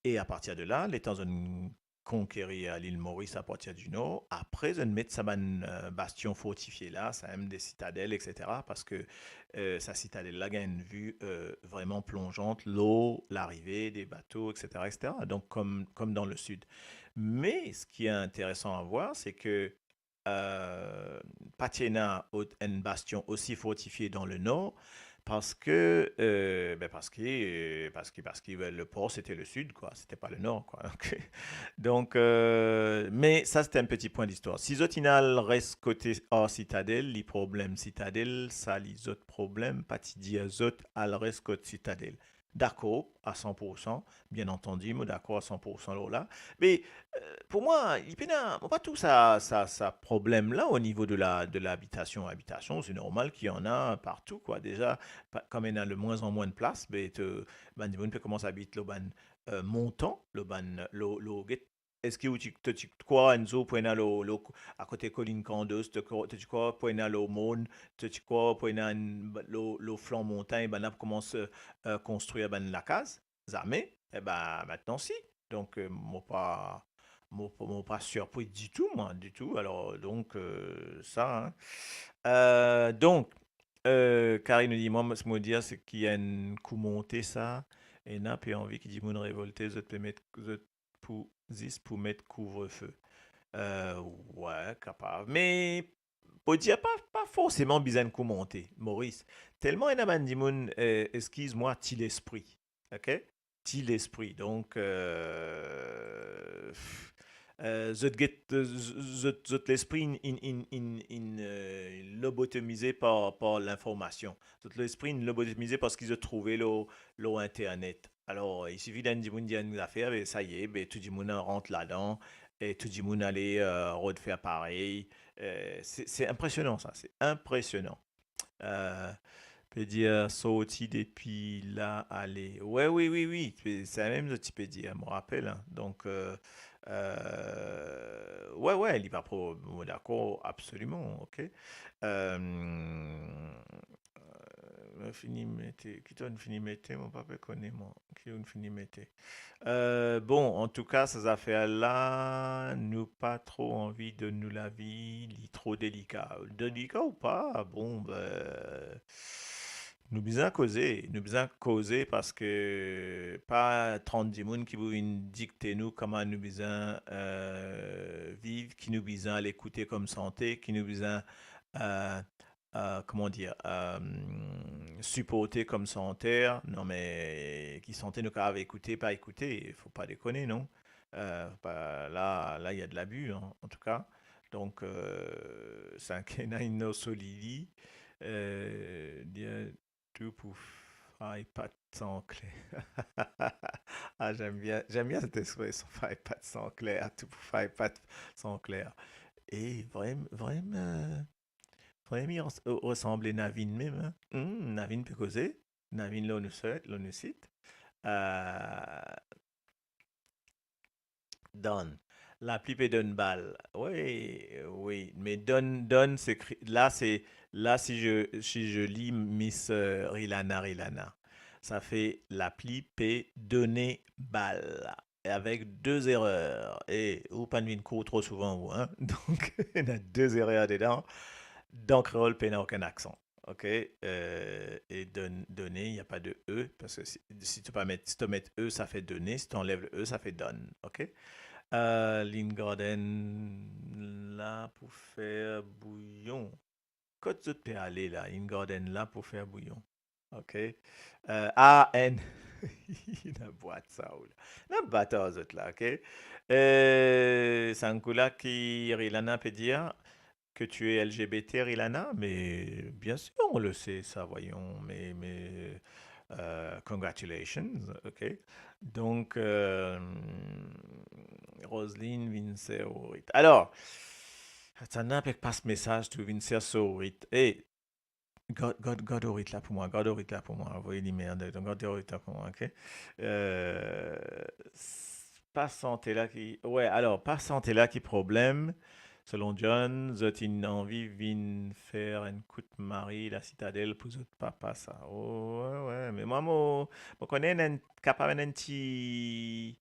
Et à partir de là, les États-Unis conquérir l'île Maurice à partir du nord. Après, ils mettent ça bastion fortifié là, ça aime des citadelles, etc. Parce que sa citadelle là a une vue vraiment plongeante, l'eau, l'arrivée des bateaux, etc., etc. Donc, comme dans le sud. Mais ce qui est intéressant à voir, c'est que Patiena a un bastion aussi fortifié dans le nord, parce que le port c'était le sud, quoi, c'était pas le nord, quoi. Donc, mais ça c'était un petit point d'histoire. Si Zotinal reste côté hors citadelle, les problèmes citadelle, ça les autres problèmes, pas dire zot al reste côté citadelle. D'accord à 100%, bien entendu, moi d'accord à 100% là. Mais pour moi, il n'y a pas tout ça problème là au niveau de l'habitation. Habitation, c'est normal qu'il y en a partout, quoi. Déjà, comme il y en a de moins en moins de place, ben, des gens peut commencer à habiter le ban montant, le ban, est-ce que tu crois, Enzo, pour aller à côté de Colline Candos, tu crois, pour aller au monde, tu crois, pour aller le flanc montagne, ben là, commence à construire ben, la case, jamais, eh ben, maintenant, si. Donc, moi, pas surpris du tout, moi, du tout. Alors, donc, ça, hein. Donc, Karine nous dit, moi, ce que je veux dire, c'est qu'il y a un coup monté, ça, et n'a pas envie qu'il dit, mon révolté, je te mettre, pour mettre couvre-feu. Euh, ouais, capable. Mais, pour dire, pas forcément besoin de coup monté, Maurice. Tellement, il y a un dit, excuse-moi, t'il l'esprit. OK? T'il l'esprit. Donc, zot l'esprit lobotomisé par l'information. Zot l'esprit lobotomisé parce qu'ils ont trouvé l'eau Internet. Alors, il suffit d'un monde dire une affaire, et ça y est, ben, tout le monde rentre là-dedans, et tout le monde allait refaire pareil. C'est impressionnant, ça, c'est impressionnant. Euh, peut dire sorti depuis là, aller. Ouais, oui, oui, oui. C'est la même chose, tu peux dire, je me rappelle, hein. Donc, ouais, ouais, il va pro, d'accord, absolument, ok. Fini mété, qui t'ont fini mété, mon papa connaît, moi, qui ont fini mété. Bon, en tout cas, ces affaires-là, nous pas trop envie de nous la vie, trop délicat. Délicat ou pas, bon, ben, nous besoin causer parce que pas 30 monde qui vous dicter nous comment nous besoin vivre, qui nous besoin l'écouter comme santé, qui nous besoin euh, comment dire, supporter comme santé, non mais qui santé nous cave écouter, pas écouter, il faut pas déconner, non? Là, il y a de l'abus, hein, en tout cas. Donc, c'est un kenaino solidi, dire tout pour faire pas de sang clair. Ah, j'aime bien cette expression, faire pas de sang clair, tout pour faire pas de sang clair. Et vraiment, vraiment. Vraiment, ressemble à Navin même, hein. Navin peut causer. Navin l'on cite. Euh, Don. L'appli peut donner balle. Oui, oui. Mais Don, là, si je lis Miss Rilana. Ça fait l'appli peut donner balle. Et avec deux erreurs. Et ou pas de cours trop souvent, ou, hein. Donc, il y a deux erreurs dedans. Dans créole, il n'y a aucun accent. OK? Et donner, il n'y a pas de E, parce que si tu mets E, ça fait donner. Si tu enlèves le E, ça fait donne. OK? L'ingarden là pour faire bouillon. Quand tu peux aller là, Ingarden là pour faire bouillon. OK? A-N. Il a boîte ça ou là. La boîte aux autres là, OK? Sankula qui Rilana peut dire que tu es LGBT, Rilana, mais bien sûr, on le sait, ça, voyons, mais congratulations, ok. Donc, Roselyne Vincent. Alors, Ça n'a pas ce message, tu viens de faire ça au rythme. Hey, God au rythme là pour moi, God au rythme là pour moi. Envoyez les merdes, donc God au rythme là pour moi, ok? Euh, pas santé là qui. Ouais, alors, pas santé là qui problème. Selon John, zot une envie vin faire un coup de mari la citadelle pour zot papa ça. Oh, ouais, ouais, mais moi connais un capable un petit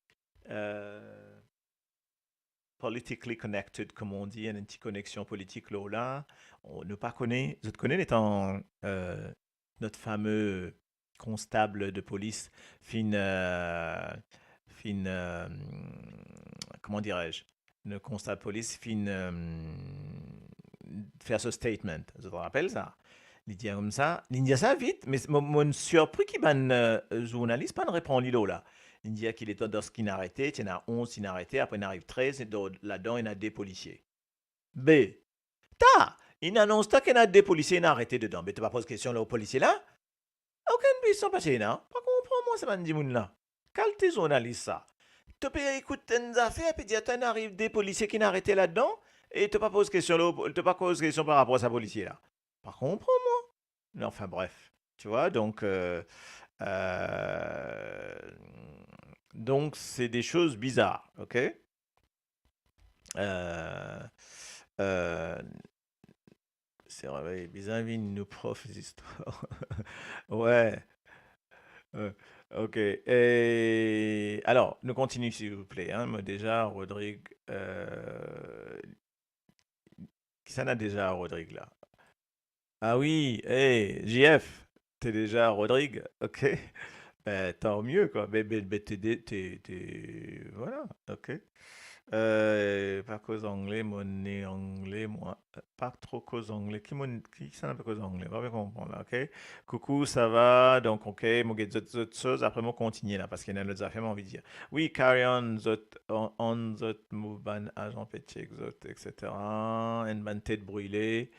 politically connected, comme on dit, une petite connexion politique là, là. On ne pas connaît, je te connais étant notre fameux constable de police, fin, fin, comment dirais-je, le constable de police, fin, faire ce statement. Je te rappelle ça. Il dit comme ça, il dit ça vite, mais mon surpris qu'il ban journaliste pas ne répond l'îlot là. Il dit qu'il est dans ce qu'il a arrêté, il y en a 11 qui ont arrêté, après il en arrive 13, et là-dedans il y en a des policiers. B. Il annonce qu'il y en a des policiers qui ont arrêté dedans. Mais tu vas poser question là aux policiers là? Aucune question passée là. Pas comprendre moi, ça m'a dit là. Quel tes journalistes ça? Tu peux écouter tes affaires, puis dire, tu arrive des policiers qui ont arrêté là-dedans, et tu pas pose question là, tu pas pose question par rapport à ce policier là. Pas comprendre moi. Enfin bref, tu vois, euh, donc c'est des choses bizarres, ok? Euh, euh, c'est vrai, bizarre, nous profs d'histoire. Ouais, euh, ok. Et alors, nous continuons s'il vous plaît. Hein. Moi déjà, Rodrigue, qui s'en a déjà, Rodrigue là? Ah oui, hey, JF, t'es déjà Rodrigue, ok? Ben, tant mieux, quoi. Mais voilà, ok. Pas cause anglais, mon nez anglais, moi. Pas trop cause anglais. Qui ça n'a pas cause anglais? Pas bien comprendre, là, ok? Coucou, ça va? Donc, ok, moi, j'ai d'autres choses. Après, moi, continuer, là, parce qu'il y en a d'autres affaires, j'ai envie de dire. Oui, carry on, zot, move ban, agent péché, zot, etc. Une ban tête brûlée.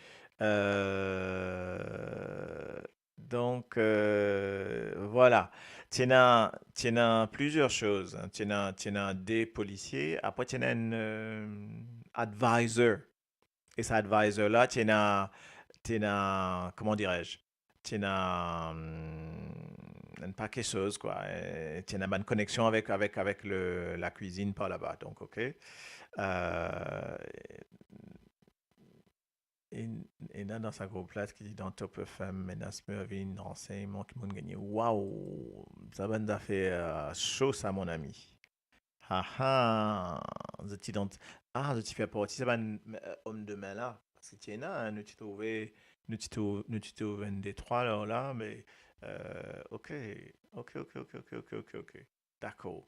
Donc, voilà. Tu as plusieurs choses. Hein. Tu as des policiers. Après, tu as un advisor. Et cet advisor-là, comment dirais-je? Tu as un paquet de choses, quoi. Tu as une bonne connexion avec la cuisine par là-bas. Donc, OK. Euh, et, et là, dans sa groupe là, qui dit dans Top FM, menace Mervyn, renseignement qui m'ont gagné. Waouh! Ça va faire chaud, ça, mon ami. Ah ah! Je t'y fais partie, ça va un homme de main là. Parce que tu es là, hein, nous t'y trouvé un des trois là, mais ok, ok. D'accord.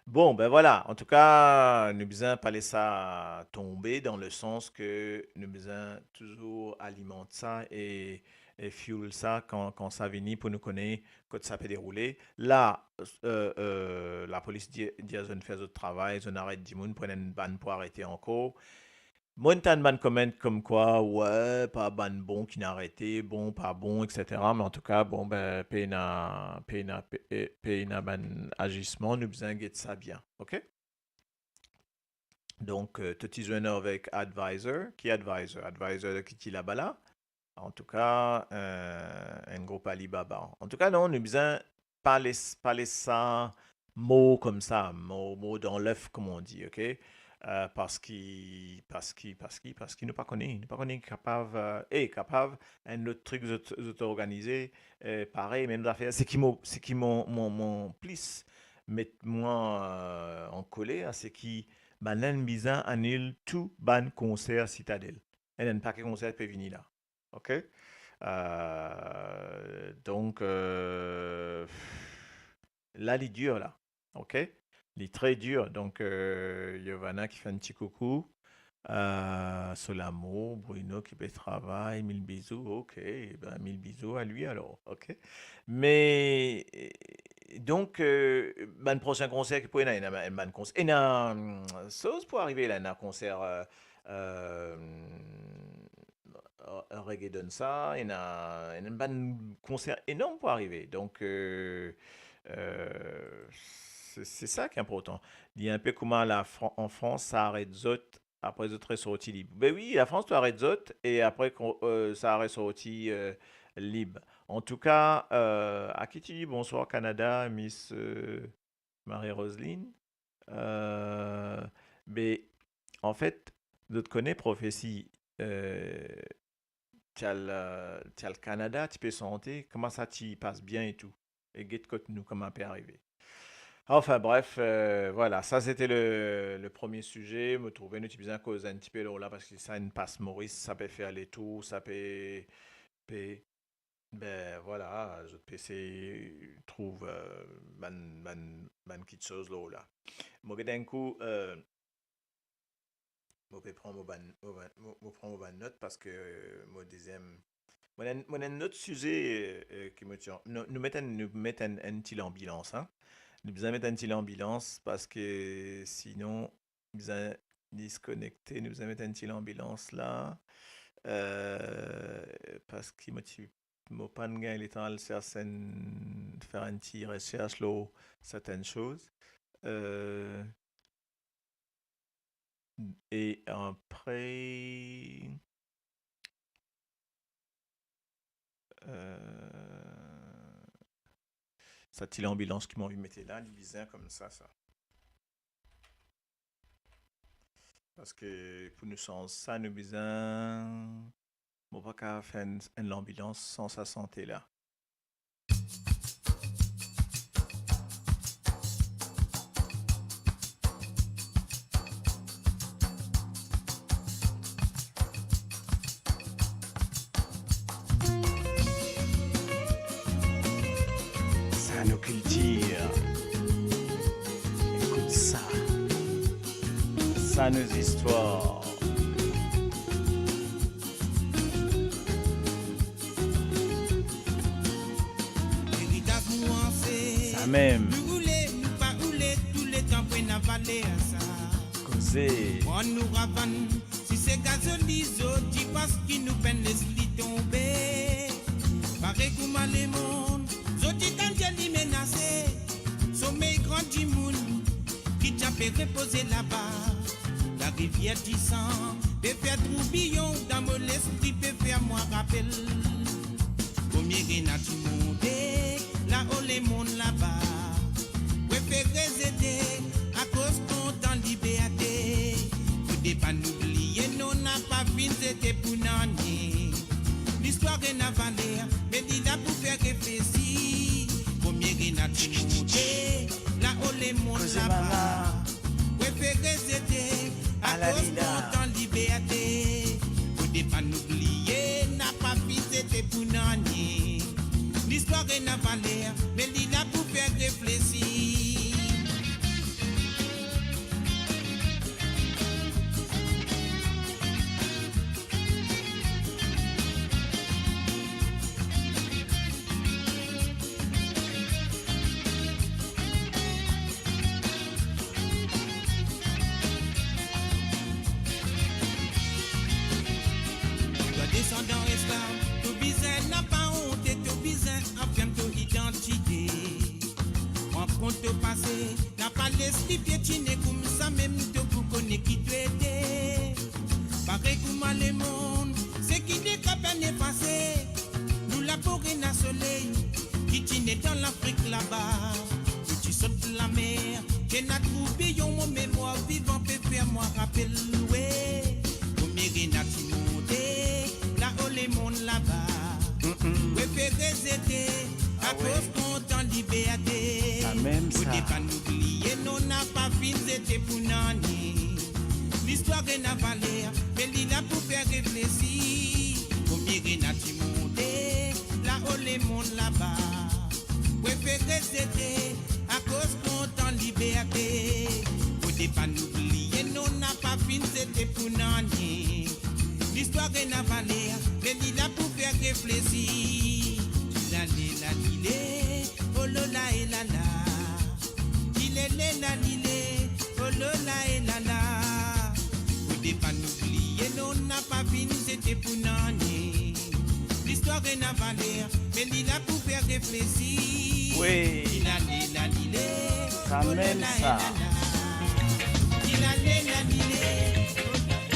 Bon, ben voilà. En tout cas, nous besoin pas laisser ça tomber dans le sens que nous besoin toujours alimenter ça et fuel ça quand ça vient pour nous connaître, quand ça peut dérouler. Là, la police dit à zone faire notre travail, zone arrête du monde, prenne une banne pour arrêter encore. Moi, t'as une bonne comment comme quoi, ouais, pas ban bon qui n'a arrêté, bon, pas bon, etc. Mais en tout cas, bon, ben, paye na ban agissement, nous besoin de ça bien, ok? Donc, tu joindre avec advisor, qui est advisor? Advisor qui est là-bas là? En tout cas, un groupe Alibaba. En tout cas, non, nous besoin pas les ça, mots comme ça, mots dans l'œuf, comme on dit, ok? Parce qu'il nous pas connaît capable, capable, un autre truc organisé, pareil, même affaires, c'est qui mon plus, mettre moi en colère, c'est qui, ben, bizarre annule tout ban concert citadelle. Et un paquet concert peut venir là. OK? Donc, là, il est dur, là. OK? Il est très dur. Donc, Giovanna qui fait un petit coucou. Solamo, Bruno qui fait travail, mille bisous. OK. Ben, mille bisous à lui alors. OK? Mais, donc, ben, le prochain concert qui pourrait y avoir un concert. Et a chose pour arriver là, un concert. Euh, un reggae donne ça, il y a un concert énorme pour arriver. Donc, c'est ça qui est important. Il y a un peu comme en France, ça arrête zot après, autres ressorti libre. Ben oui, la France doit arrêter autres et après, ça a ressorti libre. En tout cas, à qui tu dis bonsoir Canada, Miss Marie-Roseline. Mais en fait, d'autres connais prophétie. Tu as le Canada, tu peux santé, comment ça tu passes bien et tout. Et get côté nous, comment peut arriver. Enfin bref, voilà, ça c'était le premier sujet. Me trouver nous besoin cause un petit peu là parce que ça une passe Maurice, ça peut faire les tours, ça peut- ben voilà, je PC trouve ban quelque chose là. Moi d'un coup, moi peux prendre mon prendre mon ban note parce que mon deuxième mon un autre sujet qui me tient. Nous mettons un petit ambulance, hein. Nous besoin mettre un petit ambulance parce que sinon, nous besoin disconnecter, nous besoin mettre un petit ambulance là. Parce qu'il m'a dit, mon pan gain, il est en train de faire un petit recherche là, certaines choses. Euh, et après, ça petit ambulance qui m'a envie de mettre là, il est bizarre comme ça. Parce que pour nous sans ça, nous besoin, on va pas faire une ambulance sans sa santé là. Ça nous culture. Écoute ça. Ça nos histoires. Ça même. Nous rouler, nous pas rouler, tous les temps pour n'avaler à ça. Causer. On nous ravane, si c'est gazolizo, tu penses qu'ils nous peine les lits tomber. Pareil comme les mondes, zoti t'angeli menacé. Sommeil grand du monde, qui t'a fait reposer là-bas. La rivière du sang, peut faire troubillon, dans mon esprit peut faire moi rappel. Combien de tu monté, là où les mondes là-bas. Préférez aider, à cause qu'on en liberté. Vous devez pas nous oublier, nous n'a pas fini, c'était pour n'année. L'histoire est n'a valeur, mais dit là pour faire réfléchir. Combien de tu monté, là où les mondes là-bas. Préférez aider, à cause qu'on en liberté. Vous devez pas nous oublier, n'a pas fini, c'était pour n'année. L'histoire est n'a valeur, mais dit là pour faire réfléchir. Descendant esclave, tout bizarre n'a pas honte et tout bizarre affirme ton identité. En compte au passé, n'a pas l'esprit piétiné comme ça même de vous connaît qui te aider. Pareil comme le monde, c'est qui n'est qu'à peine passé. Nous la forêt n'a soleil, qui tient dans l'Afrique là-bas. Tu sautes la mer, qui n'a trouvé mon mémoire vivant peut faire moi rappel. Ouais, combien n'a-tu monté? Là où les mondes là-bas, préférez aider, à cause qu'on en liberté. Même ça. Vous devez pas nous oublier, nous n'a pas fini, c'était pour n'année. L'histoire est n'a valeur, mais il a pour faire réfléchir. Combien n'a-tu monté, là où les mondes là-bas. Préférez aider, à cause qu'on en liberté. Vous devez pas nous oublier, nous n'a pas fini, c'était pour n'année. L'histoire est n'a valeur, mais il a pour faire réfléchir. La lilé, oh la et la la. Il est la lilé, oh la et la la. Vous devez pas nous oublier, nous n'a pas fini, c'était pour n'année. L'histoire est n'a valeur, mais il a pour faire réfléchir. Oui. Il a la lilé, Ça oh même la et ça. la la. Il a la lilé, oh la.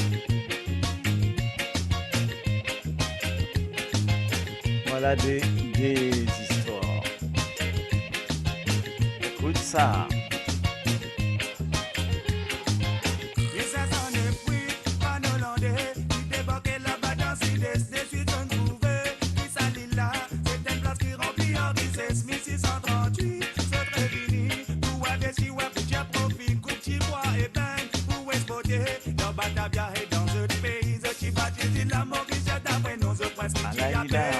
Voilà des histoires. Écoute ça. Et ça s'en est pris, pas hollandais, qui débarquait là-bas dans Sud-Est, des suites on trouvait, qui s'allie là, c'était une place qui remplit en richesse, 1638, c'est très fini, pour aller si ouais, pour tiens profit, coupe petit bois et ben, pour exporter, dans Batavia et dans d'autres pays, ce qui bâtit la Maurice, d'après nous, ce prince qui Alaïla. appelle,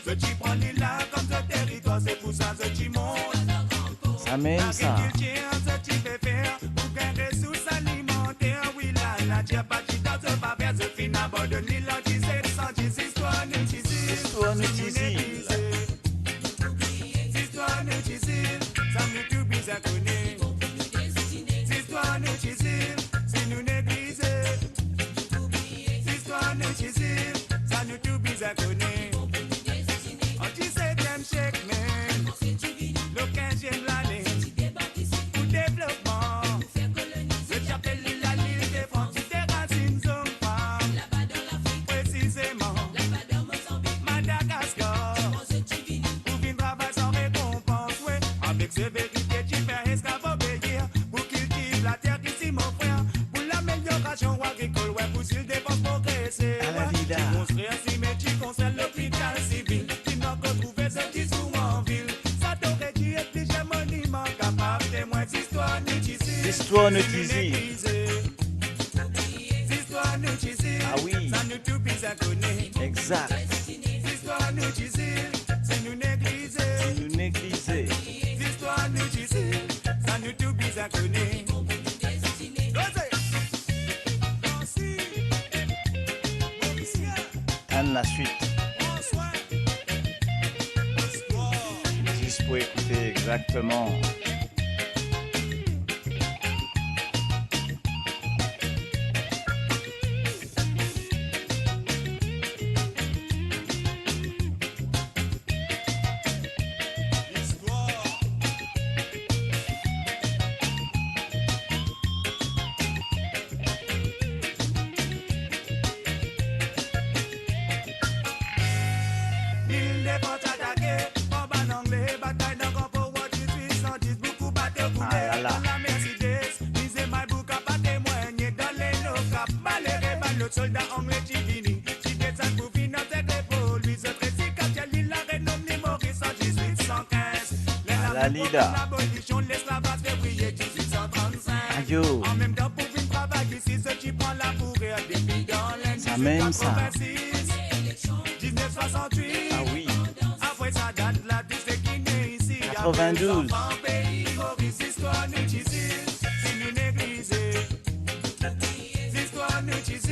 ce qui prend l'île là comme ce territoire, c'est pour ça, ce qui monte. Ça même ça. L'agriculture, ce qui fait faire, pour qu'un ressource alimentaire, oui, la tire pas qui dans ce papier, ce fin à bord de l'île, qui s'est senti, histoire nous tisse. Histoire nous tisse. Histoire nous tisse, ça nous tout bizarre connaît. Histoire nous tisse, si nous négliger. Histoire nous tisse, ça nous tout bizarre connaît. En 17e siècle, même, le 15e l'année, pour développement, ce chapelle la l'île des frontières, des racines sont femmes, précisément, Madagascar, pour vivre travail sans récompense, ouais, avec ce vérité, tu fais esclave obéir, pour cultiver la terre ici, mon frère, pour l'amélioration agricole, ouais, pour s'il dépense progresser, Alaïla. tu construire un cimetière, construire l'hôpital civil, tu n'as qu'à trouver ce qui sont en ville, ça t'aurait dû être déjà monument capable, témoin d'histoire nous tisse. Histoire nous tisse. Histoire nous tisse. Ah oui. Ça nous tout bizarre connaît. Exact. Histoire nous tisse. Si nous négliger. Nous négliger. Histoire nous tisse. Ça nous tout bizarre connaît. Anne la suite. Juste pour écouter exactement. Il n'est pas attaqué, bombe en anglais, bataille d'un grand pouvoir, 1810, beaucoup battent au Ah là poulet, là. dans la Mercedes, lisez ma boucle, pas témoigner, dans les no-cap, malheureux, mal, le soldat anglais, Tivini, qui descend pour financer l'épaule, lui, ce précis, quand il y a la renommée Maurice en 1815, Alaïla. l'abolition de l'esclavage, février 1835, Aïe. en même temps, pour une travail ici, ce qui prend la fourrure, des filles dans l'Inde, Ça même ça. 1968. Ah oui. Après ça date là, tout ce qui naît ici. 92. Pays, Maurice, histoire nous tisse. Si nous négliger. Histoire nous tisse.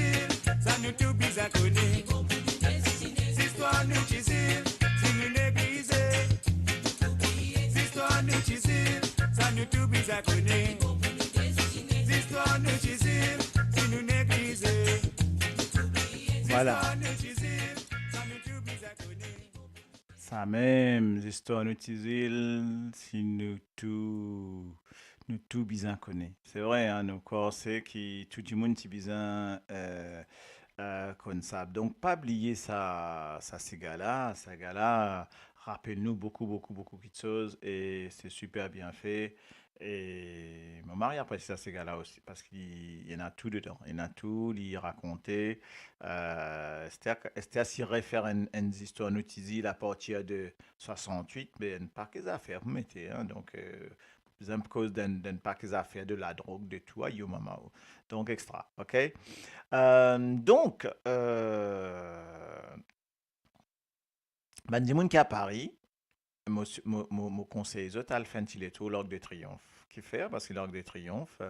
Ça nous tout bizarre connaît. Histoire nous tisse. Si nous négliger. Histoire nous tisse. Ça nous tout bizarre connaît. Histoire nous tisse. Si nous négliger. Voilà. Histoire nous tisse. Ça nous tout bizarre connaît. Ça même, histoire nous tisse, si nous tout bien connaît. C'est vrai, hein, nos corps, c'est qui tout le monde qui bien comme ça. Donc, pas oublier ça, ces gars-là. Ces gars-là, rappelle-nous beaucoup de choses et c'est super bien fait. Et mon mari apprécie ça, ces gars-là aussi, parce qu'il y en a tout dedans. Il y en a tout, il racontait. C'était assez réfère une histoire notisée à partir de 68, mais pas que les affaires, vous mettez. Hein, donc, par exemple, cause d'un pas que les affaires de la drogue, de tout, aïe, maman. Donc, extra, OK? Donc, ben, des gens qui à Paris, mon conseil, je t'ai fait un petit tour l'Arc de Triomphe. Qui fait? Parce que l'Arc de Triomphe,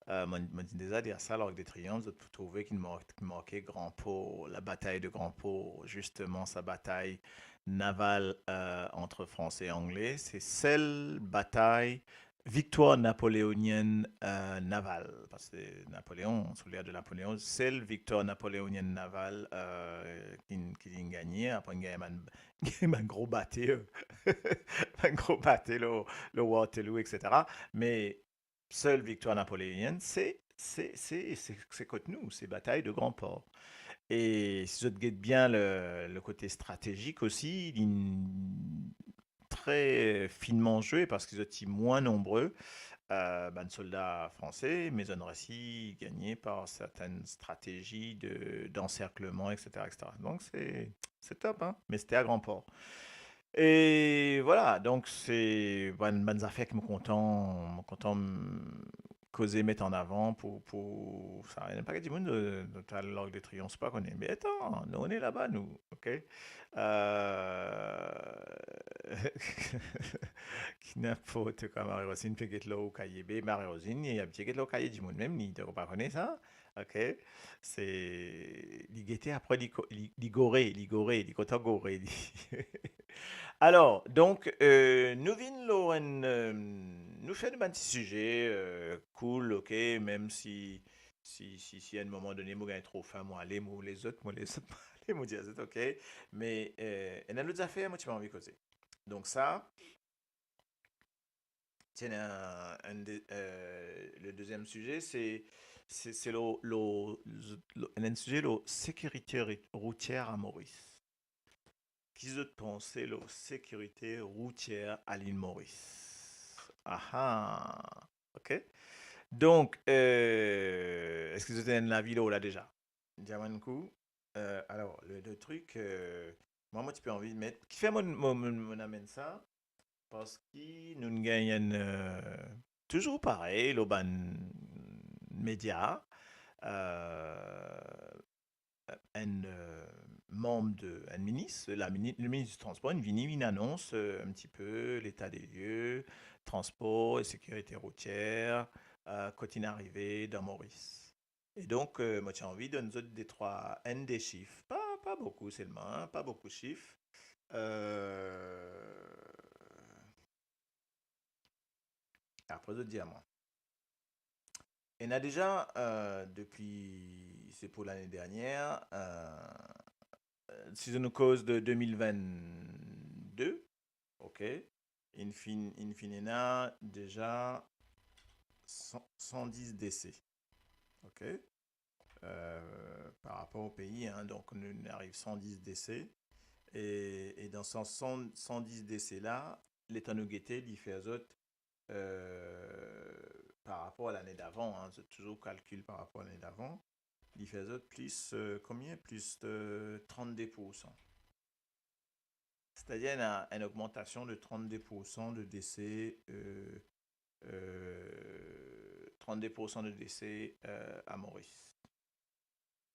moi, dit déjà dire ça, l'Arc de Triomphe, vous trouvez qu'il marquait Grand Port, la bataille de Grand Port, justement, sa bataille navale entre Français et Anglais. C'est celle bataille, victoire napoléonienne navale. Parce que Napoléon, sous l'ère de Napoléon, celle victoire napoléonienne navale qui a gagné. Après, il y a un gros bâté, un gros bâté, le Waterloo, etc. Mais seule victoire napoléonienne, c'est contre nous, c'est bataille de Grand Port. Et si je guette bien le côté stratégique aussi, il est très finement joué parce qu'ils sont moins nombreux. Ben, soldats français, mais on aussi gagné par certaines stratégies d'encerclement, etc., etc. Donc c'est top, hein? Mais c'était à grand port. Et voilà, donc c'est bonnes affaires qui me content causer, mettre en avant pour ça. Il n'y a pas que du monde de l'Arc de Triomphe, pas qu'on est. Mais attends, nous on est là-bas, nous, ok? Euh... Qui n'importe quoi, Marie-Rosine, peut être là au cahier B, Marie-Rosine, il y a peut-être là au cahier du monde même, ni de pas connaître ça, ok? C'est l'igueté après ligoré, ligotagoré. Alors, donc, nous venons Lauren, nous fait un petit sujet cool, ok, même si à un moment donné, moi, j'ai trop faim, moi, les autres, les autres, c'est ok, mais il y a d'autres affaires, moi, tu m'as envie de causer. Donc ça, tiens, le deuxième sujet, c'est un sujet, la sécurité routière à Maurice. Qui ont pensé la sécurité routière à l'île Maurice? Ah ah, ok. Donc, est-ce que vous êtes dans la ville là déjà? Diamankou. Alors, le truc, moi, tu peux envie de mettre. Qui fait mon amène ça? Parce que nous gagnons toujours pareil, le ban média. Euh, un membre un ministre, le ministre du Transport, une annonce un petit peu l'état des lieux, transport et sécurité routière, quand il est arrivé dans Maurice. Et donc, moi, j'ai envie de nous des trois N des chiffres. Pas beaucoup seulement, hein, pas beaucoup de chiffres. Après, de dire moi. On a déjà, depuis, c'est pour l'année dernière, si on cause de 2022, ok, in fine, on a déjà 110 décès, ok, par rapport au pays, hein, donc on arrive 110 décès, et dans ces 110 décès-là, l'état nous guettait, il fait autres, par rapport à l'année d'avant, hein, c'est toujours calcul par rapport à l'année d'avant, il fait autres plus, combien? Plus de 32%. C'est-à-dire une augmentation de 32% de décès, 32% de décès à Maurice.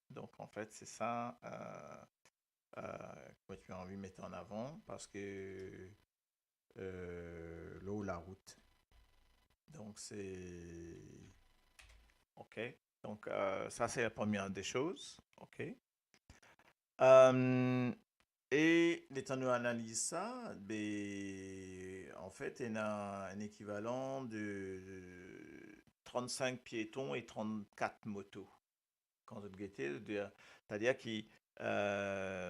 Donc en fait, c'est ça que tu as envie de mettre en avant parce que l'eau, la route. Donc c'est OK. Donc ça, c'est la première des choses. OK. Et l'état nous analyse ça, ben, en fait, il y a un équivalent de 35 piétons et 34 motos. Quand vous guettez, c'est-à-dire que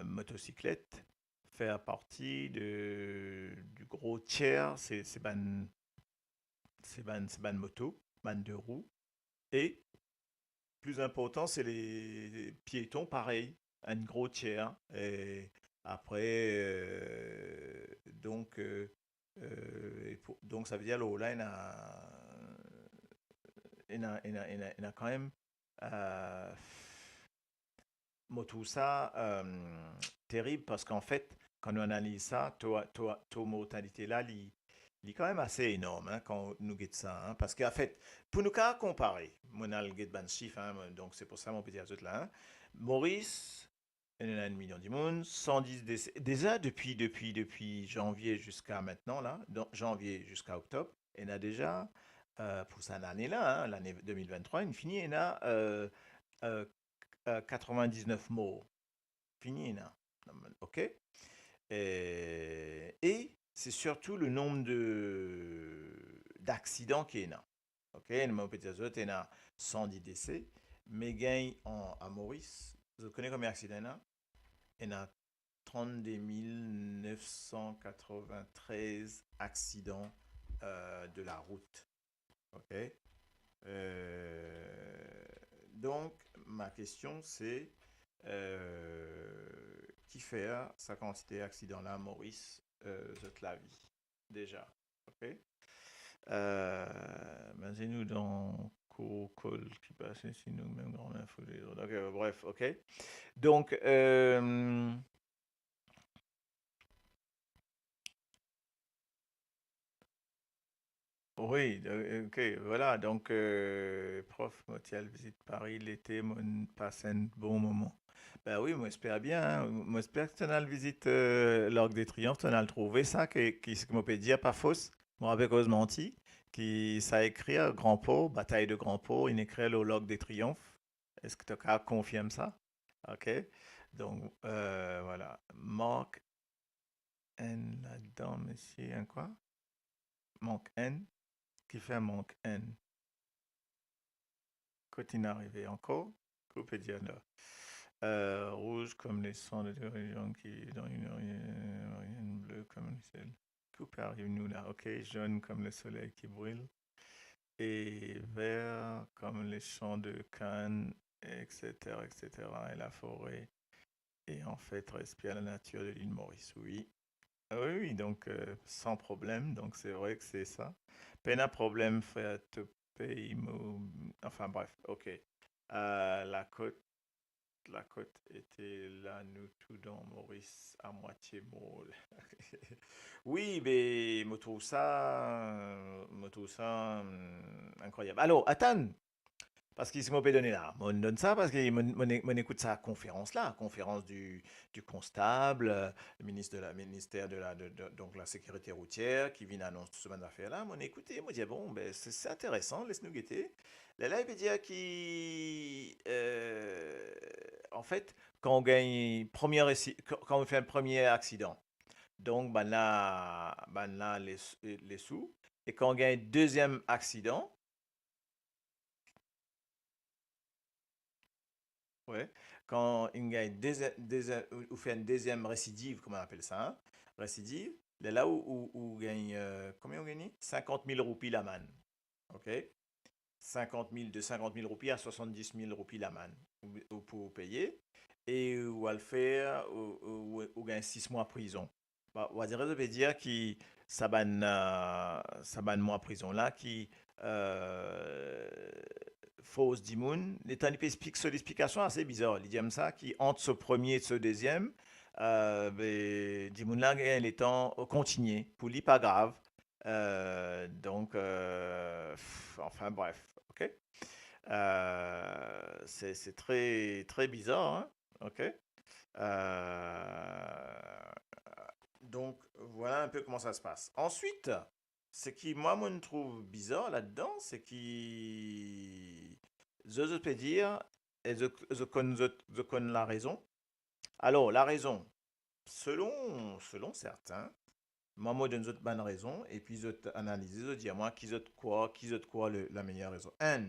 motocyclette fait partie du gros tiers, c'est ban moto, ban de roues. Et plus important, c'est les piétons, pareil, un gros tiers. Et après, donc ça veut dire là, il a quand même tout ça terrible parce qu'en fait, quand on analyse ça, ta mortalité là, il est quand même assez énorme hein, quand nous guette ça. Hein, parce qu'en fait, pour nous comparer, mon a le guette ban chiffre, hein, donc c'est pour ça mon petit ajout là. Hein, Maurice, il y en a 1 million du monde, 110 décès. Déjà depuis janvier jusqu'à maintenant, là, janvier jusqu'à octobre, il y en a déjà, pour cette année-là, hein, l'année 2023, il finit, il y en a euh, 99 morts. Fini, là. OK? Et c'est surtout le nombre d'accidents qui est là. OK? Il y a 110 décès. Mais gain à Maurice, vous connaissez combien d'accidents là? Il y a 32 993 accidents de la route. OK? Donc, ma question, c'est qui fait sa quantité d'accidents là, Maurice, zot la vie, déjà. Ok? Basez-nous dans col qui passe ici, nous, même grand info. Donc, bref, ok? Donc, oui, ok, voilà. Donc, prof, moi, tu visite Paris l'été, mon passe un bon moment. Ben oui, moi, j'espère bien. Hein. Moi, j'espère que tu as le visite l'Arc des Triomphes, tu as le trouvé ça, qui ce que moi peut dire, pas fausse. Moi, avec menti, qui ça écrit à Grand Port, bataille de Grand Port, il écrit au Lac des Triomphes. Est-ce que tu confirmes ça? Ok. Donc, voilà. Mark N là-dedans, monsieur, un quoi? Mark N. Qui fait manque N. Continue arrivé encore. Coupe Diana. Rouge comme les sangs de région qui vivent dans une orienne bleue comme le ciel. Coupe arrive nous là. Ok. Jaune comme le soleil qui brûle. Et vert comme les champs de canne, etc., etc. Et la forêt. Et en fait, respire la nature de l'île Maurice. Oui. Ah oui, oui, donc sans problème. Donc c'est vrai que c'est ça. Peine à problème, fait te paye. Enfin bref, ok. La côte était là, nous tout dans Maurice à moitié molle. Oui, mais me trouve ça incroyable. Alors, attends, parce qu'il m'a donné là. On donne ça parce qu'il écoute sa conférence là, conférence du constable, le ministre de la ministère donc la sécurité routière qui vient annoncer ce genre d'affaires là. Mon écouté, moi dit bon ben c'est intéressant, laisse-nous guetter. Là il veut dire qui en fait quand on gagne quand on fait un premier accident, donc ben là les sous et quand on gagne deuxième accident. Ouais. Quand il gagne ou fait une deuxième récidive, comment on appelle ça, hein? Récidive, c'est là où gagne, combien on gagne? 50 000 roupies la manne. OK? 50 000, de 50 000 roupies à 70 000 roupies la manne, ou pour payer. Et ou à le faire, ou gagne 6 mois prison. Bah, on va dire, ça veut dire que ça ban mois prison là, qui euh, fausse Dimoun. Les Tanipe explique sur l'explication assez bizarre. Il dit comme ça, qui entre ce premier et ce deuxième, Dimoun là, les temps continuer. Pour lui, pas grave. Donc, enfin bref, ok. C'est très, très bizarre, hein, ok. Donc, voilà un peu comment ça se passe. Ensuite, ce qui, moi, me trouve bizarre là-dedans, c'est qui je peux dire, et je connais la raison. Alors, la raison, selon certains, moi, je donne une bonne raison, et puis je analyse, je dis à moi, qui quoi la meilleure raison. Un,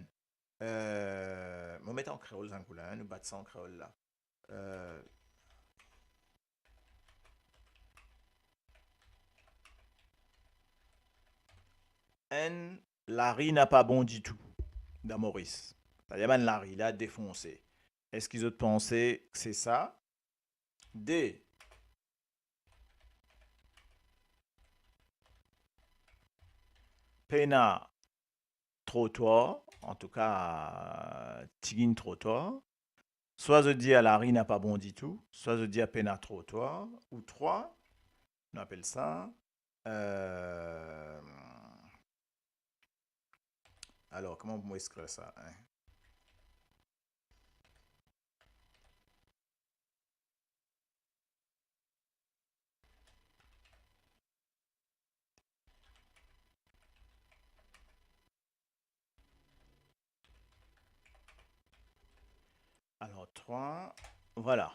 je mets en créole, un nous battons ça en créole là. Euh, un, Larry n'a pas bon du tout, dans Maurice. C'est-à-dire, Larry, il a défoncé. Est-ce qu'ils ont pensé que c'est ça? D, Pena, trottoir, en tout cas, Tigin trottoir. Soit je dis à Larry n'a pas bon du tout, soit je dis à Pena trottoir, ou trois, on appelle ça. euh, alors, comment on écrire ça, hein? Alors, trois, voilà.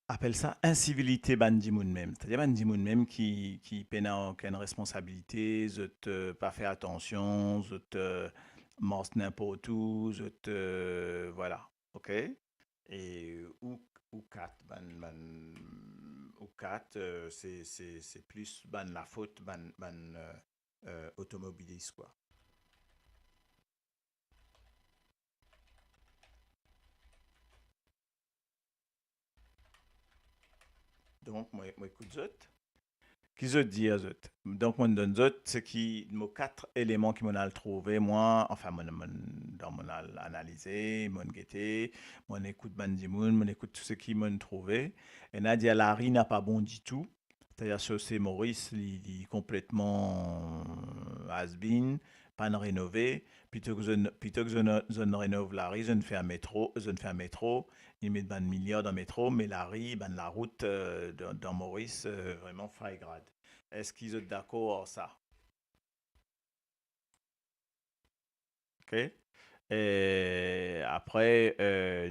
Appelle ça incivilité bandimoun même. C'est-à-dire bandimoun même qui peine à aucune responsabilité, je te pas fait attention, je te morce n'importe où, je te voilà, ok. Et ou quatre, ou quatre, c'est plus ban la faute automobiliste quoi. Donc, moi écoute zot. Qui je dis à zot? Donc, mon donne zot, c'est qui, moi, 4 éléments qui m'ont le trouvé, moi, enfin, dans mon analysé, mon guetté, mon écoute Bandimoun, mon écoute tout ce qui m'ont trouvé. Et Nadia Larry n'a pas bon du tout. C'est-à-dire, c'est Maurice, il est complètement has-been, pas de rénové. Plutôt que je ne rénove Larry, je ne fais un métro, il met ban milliard dans le métro, mais Larry, ban la route dans Maurice, vraiment faille grade. Est-ce qu'ils sont d'accord avec ça? OK? Et après,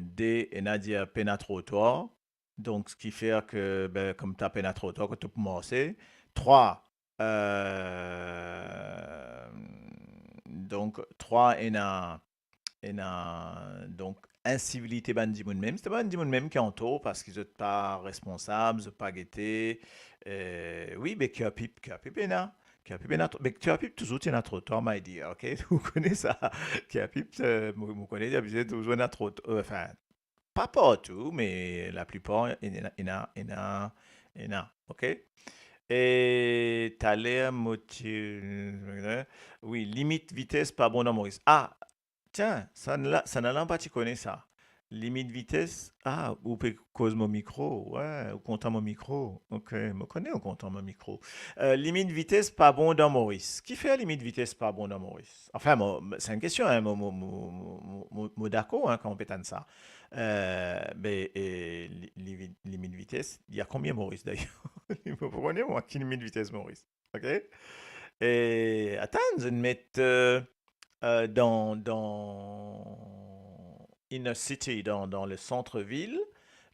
D et Nadia pénatrotoire. Donc, ce qui fait que, ben, comme tu as pénatrotoire, que tu peux commencer. 3. Donc, 3 donc, incivilité bandimoun même. C'est bandimoun même qui entoure parce qu'ils sont pas responsables, ils sont pas guettés. Oui, mais qui a pip est là. Mais qui a pip toujours tient à trottoir, my dear, ok? Vous connaissez ça. Qui a pip, vous connaissez, vous êtes toujours à trottoir. Enfin, pas partout, mais la plupart, il y en a, ok? Et t'as l'air motivé. Oui, limite vitesse pas bon dans Maurice. Ah, tiens, ça n'a l'air pas, tu connais ça. Limite vitesse, ah, ou peut cause mon micro, ouais, ou comptant mon micro. Ok, me connais ou comptant mon micro. Limite vitesse pas bon dans Maurice. Qui fait limite vitesse pas bon dans Maurice? Enfin, c'est une question, hein, d'accord, hein, quand on pétane ça. Mais limite vitesse, il y a combien Maurice d'ailleurs? Vous comprenez, moi, qui limite vitesse Maurice? Ok? Et attends, je vais mettre dans inner city, dans le centre-ville,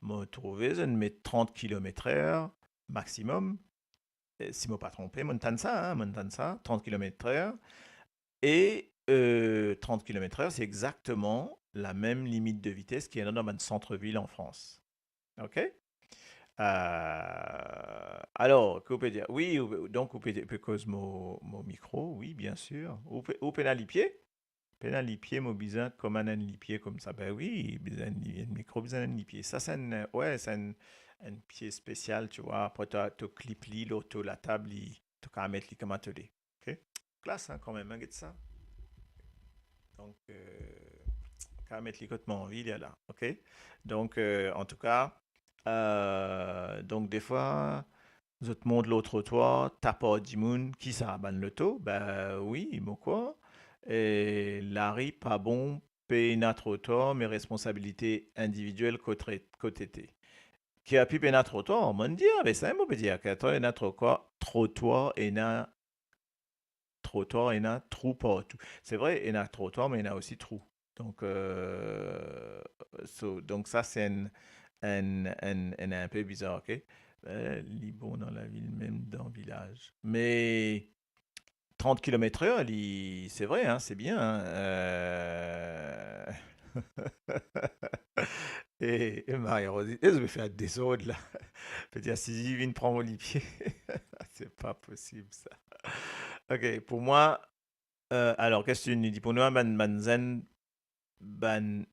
me trouver, je vais mettre 30 km/h maximum. Et si je ne me pas trompé, montagne ça, 30 km/h. Et 30 km/h, c'est exactement la même limite de vitesse qui est dans le centre-ville en France. OK? Alors, que vous pouvez dire? Oui, donc vous pouvez cause mon micro, oui, bien sûr. Ou pénalipier? Pénalipier, mon bizarre, comme un lipier comme ça. Ben oui, bizarre, micro, bizarre, lipier. Ça, c'est ouais, c'est un pied spécial, tu vois. Après, tu clips l'auto, la table, tu peux mettre comme atelier. OK? Classe, hein, quand même, hein, get ça. Donc, quand mettre les côtes mon vie, il y a là. OK? Donc, en tout cas, donc des fois, je te montre l'autre toit, t'as pas d'imoun, qui ça ban le taux? Ben oui, moi quoi? Et Larry, pas bon, paye notre tort, mes responsabilités individuelles côté T. Qui a pu payer notre tort, on me dit, mais ça, on peut dire que toi, notre quoi, trottoir et na trottoir et na trou partout. C'est vrai, il y a trottoir, mais il y a aussi trou. Donc, donc ça, c'est un peu bizarre, ok? Libo dans la ville, même dans le village. Mais 30 km/h, c'est vrai, hein, c'est bien, hein, et Marie-Rosine, je vais faire des autres là. Peut-être si j'y viens prendre mon pied, c'est pas possible ça. Ok, pour moi, alors qu'est-ce que tu nous dis? Pour nous, Manzen,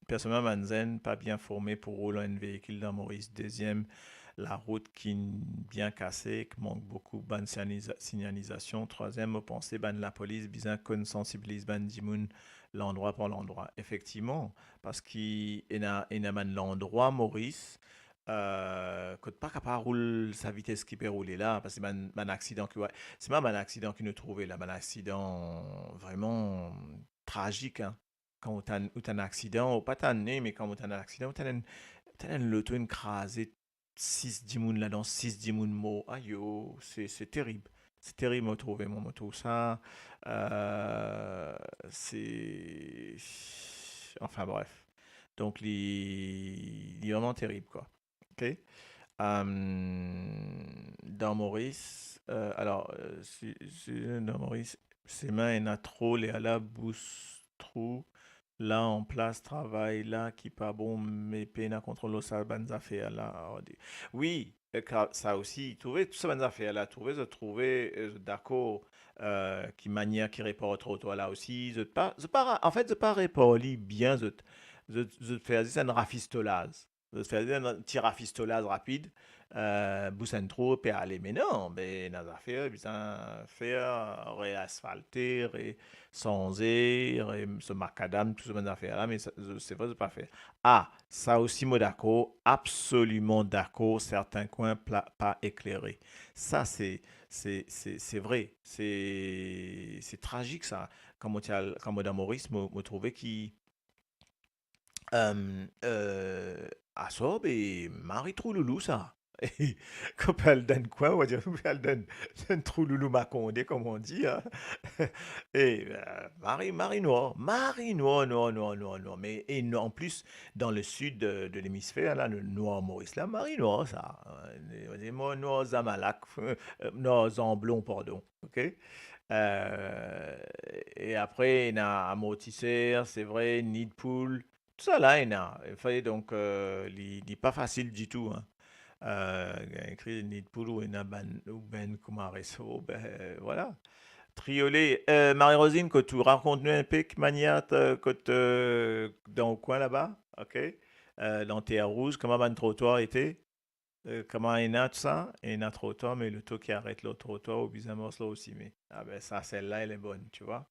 personnellement, Manzen, pas bien formé pour rouler un véhicule dans Maurice. Deuxième, la route qui est bien cassée, qui manque beaucoup de signalisation. Troisième, on pensait ben la police bien qu'on sensibilise ben Dimoun l'endroit pour l'endroit. Effectivement, parce qu'il y a l'endroit Maurice. Que pas capable rouler sa vitesse qui peut rouler là parce que un accident qui c'est même un accident qui nous trouvait là un accident vraiment tragique, hein. Quand tu as un accident ou pas t'as né mais quand tu as un accident tu as un l'auto écrasé 6-10 moun là dans 6-10 moun morts. Aïe yo, c'est terrible. C'est terrible de trouver mon moto ça. C'est enfin bref. Donc il est vraiment terrible quoi. OK. Dans Maurice, alors, dans Maurice, c'est mains et na trop, les à la bousse trop, là en place, travail, là, qui pas bon, mais peine à contrôler ça, bonnes affaires, là. Oui, ça aussi, trouver tout ça, bonnes affaires, là, trouver, d'accord, qui manière, qui répond au toi, là aussi, en fait, je pas répondre bien, je fais un rafistolage. Je fais un petit rafistolage rapide. Boussen trop peut aller, mais non, ben, dans les affaires, besoin faire, réasphalter, sonzer, ce macadam, tout ce genre d'affaires-là, mais c'est vrai, c'est pas fait. Ah, ça aussi, moi d'accord, absolument d'accord, certains coins pas éclairés. Ça, c'est vrai, c'est tragique, ça. Comme Madame Maurice, me trouvait qui, à ça, ben, Marie Trouloulou, ça. Quand elle donne quoi, on va dire, elle donne Trouloulou Macondé, comme on dit, hein. Marie Noire, Marie Noire, Noire, Noire, Noire, Noire. Mais en plus, dans le sud de l'hémisphère, là, le Noir Maurice, là, Marie Noire, ça. On va dire, moi, Noir Zamalak, Noir Zamblon, pardon. OK? Euh, et après, il y a Amortisseur, c'est vrai, Nid Pool, tout ça là, il y a. Il fallait donc, il n'est pas facile du tout, hein. Il a écrit Nid Pool ou il y a ou Ben Kumareso, ben voilà. Triolet, Marie-Rosine, que tu racontes-nous un peu que manière, que dans le coin là-bas, ok? Dans Terre Rouge, comment le trottoir était? Comment il y a tout ça? Et il y a trottoir, mais le taux qui arrête le trottoir au Bizamos là aussi. Mais ah ben ça, celle-là, elle est bonne, tu vois.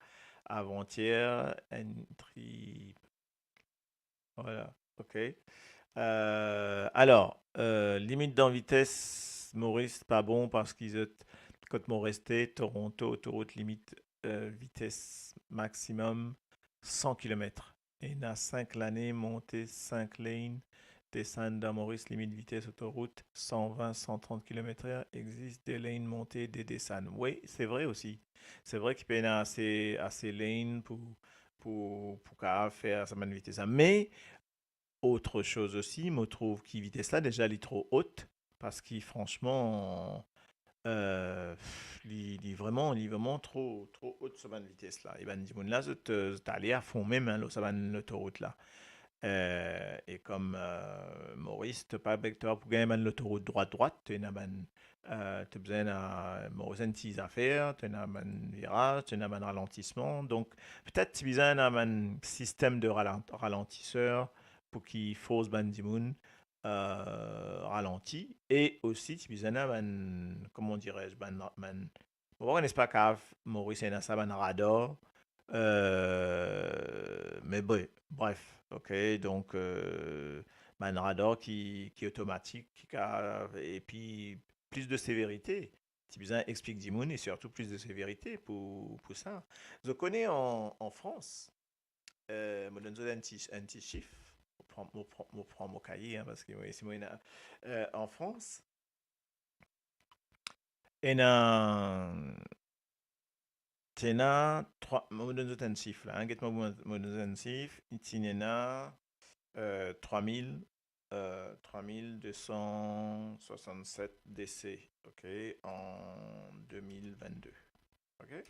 Avant-hier, entry. Voilà, ok. Alors, limite dans vitesse, Maurice, pas bon parce qu'ils ont, quand Maurice Toronto, autoroute limite vitesse maximum 100 km. Et il y a 5 l'année, montée 5 lanes, descendre dans Maurice, limite vitesse autoroute 120-130 km/h. Existe des lanes montées, des descentes. Oui, c'est vrai aussi. C'est vrai qu'il peut y avoir assez lanes pour faire sa même vitesse. Mais autre chose aussi, me trouve qui vitesse là déjà elle est trop haute parce qu'il franchement il est vraiment trop haute sur cette vitesse là. Et ben dis là c'est allé à fond même hein, sur l'autoroute là. Et comme Maurice, tu pas avec toi pour gagner l'autoroute droite, tu as besoin de Maurice une petite affaire, tu as un virage, tu as un ralentissement. Donc, peut-être tu as besoin d'un système de ralentisseur pour qu'il force Bandimoun ralenti. Et aussi, tu as besoin d'un, comment dirais-je, bon, n'est-ce pas grave, Maurice est dans sa radar. Mais bon, bref, ok, donc un radar qui est automatique et puis plus de sévérité. Si besoin explique Dimoun et surtout plus de sévérité pour ça. Je connais en France, je donne un petit chiffre, je prends mon cahier hein, parce que oui, c'est moi, en France, il y a Tena, trois, modern intensif là, hein, get modern intensif, itinena, 3000, 3267 décès, ok, en 2022, ok,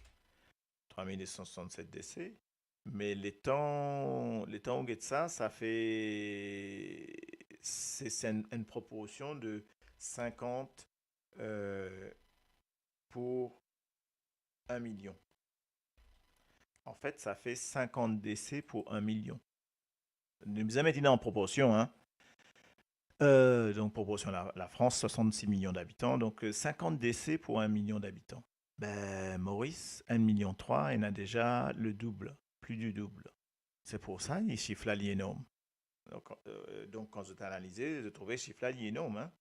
3267 décès, mais les temps où get ça, ça fait, c'est une proportion de 50 pour 1 million. En fait, ça fait 50 décès pour 1 million. Nous nous mettons en proportion, hein. Donc, proportion, la France, 66 millions d'habitants, donc 50 décès pour 1 million d'habitants. Ben, Maurice, 1 million 3, il en a déjà le double, plus du double. C'est pour ça, les chiffres là, ils sont énormes. Donc, quand j'ai analysé, j'ai trouvé les chiffres là, ils sont énormes, hein.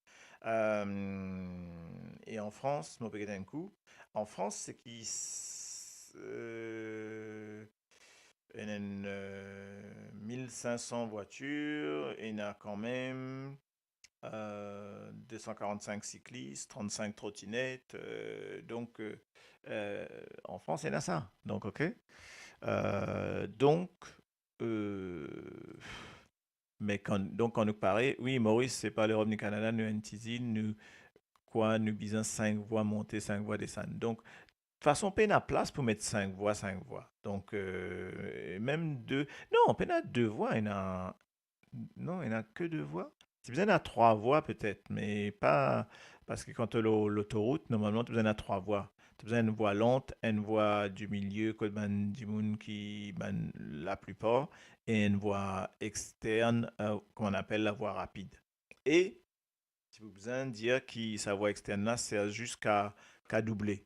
Et en France, je vais un coup. En France, c'est qui il y a 1500 voitures, et il y a quand même 245 cyclistes, 35 trottinettes. En France, il y en a ça. Donc, ok. Donc, euh, mais quand nous paraît, oui, Maurice, c'est pas l'Europe du Canada, nous, NTZ, nous bisons 5 voies montées, 5 voies descendre. Donc, de toute façon, on a place pour mettre 5 voies, 5 voies. Donc, même deux. Non, on a 2 voies. Non, il n'y en a que 2 voies. Si vous en avez 3 voies, peut-être, mais pas. Parce que quand tu as l'autoroute, normalement, tu as besoin de 3 voies. Tu as besoin d'une voie lente, une voie du milieu, que du monde qui, la plupart, et une voie externe, qu'on appelle la voie rapide. Et Tu as besoin de dire que sa voie externe là sert juste qu'à doubler.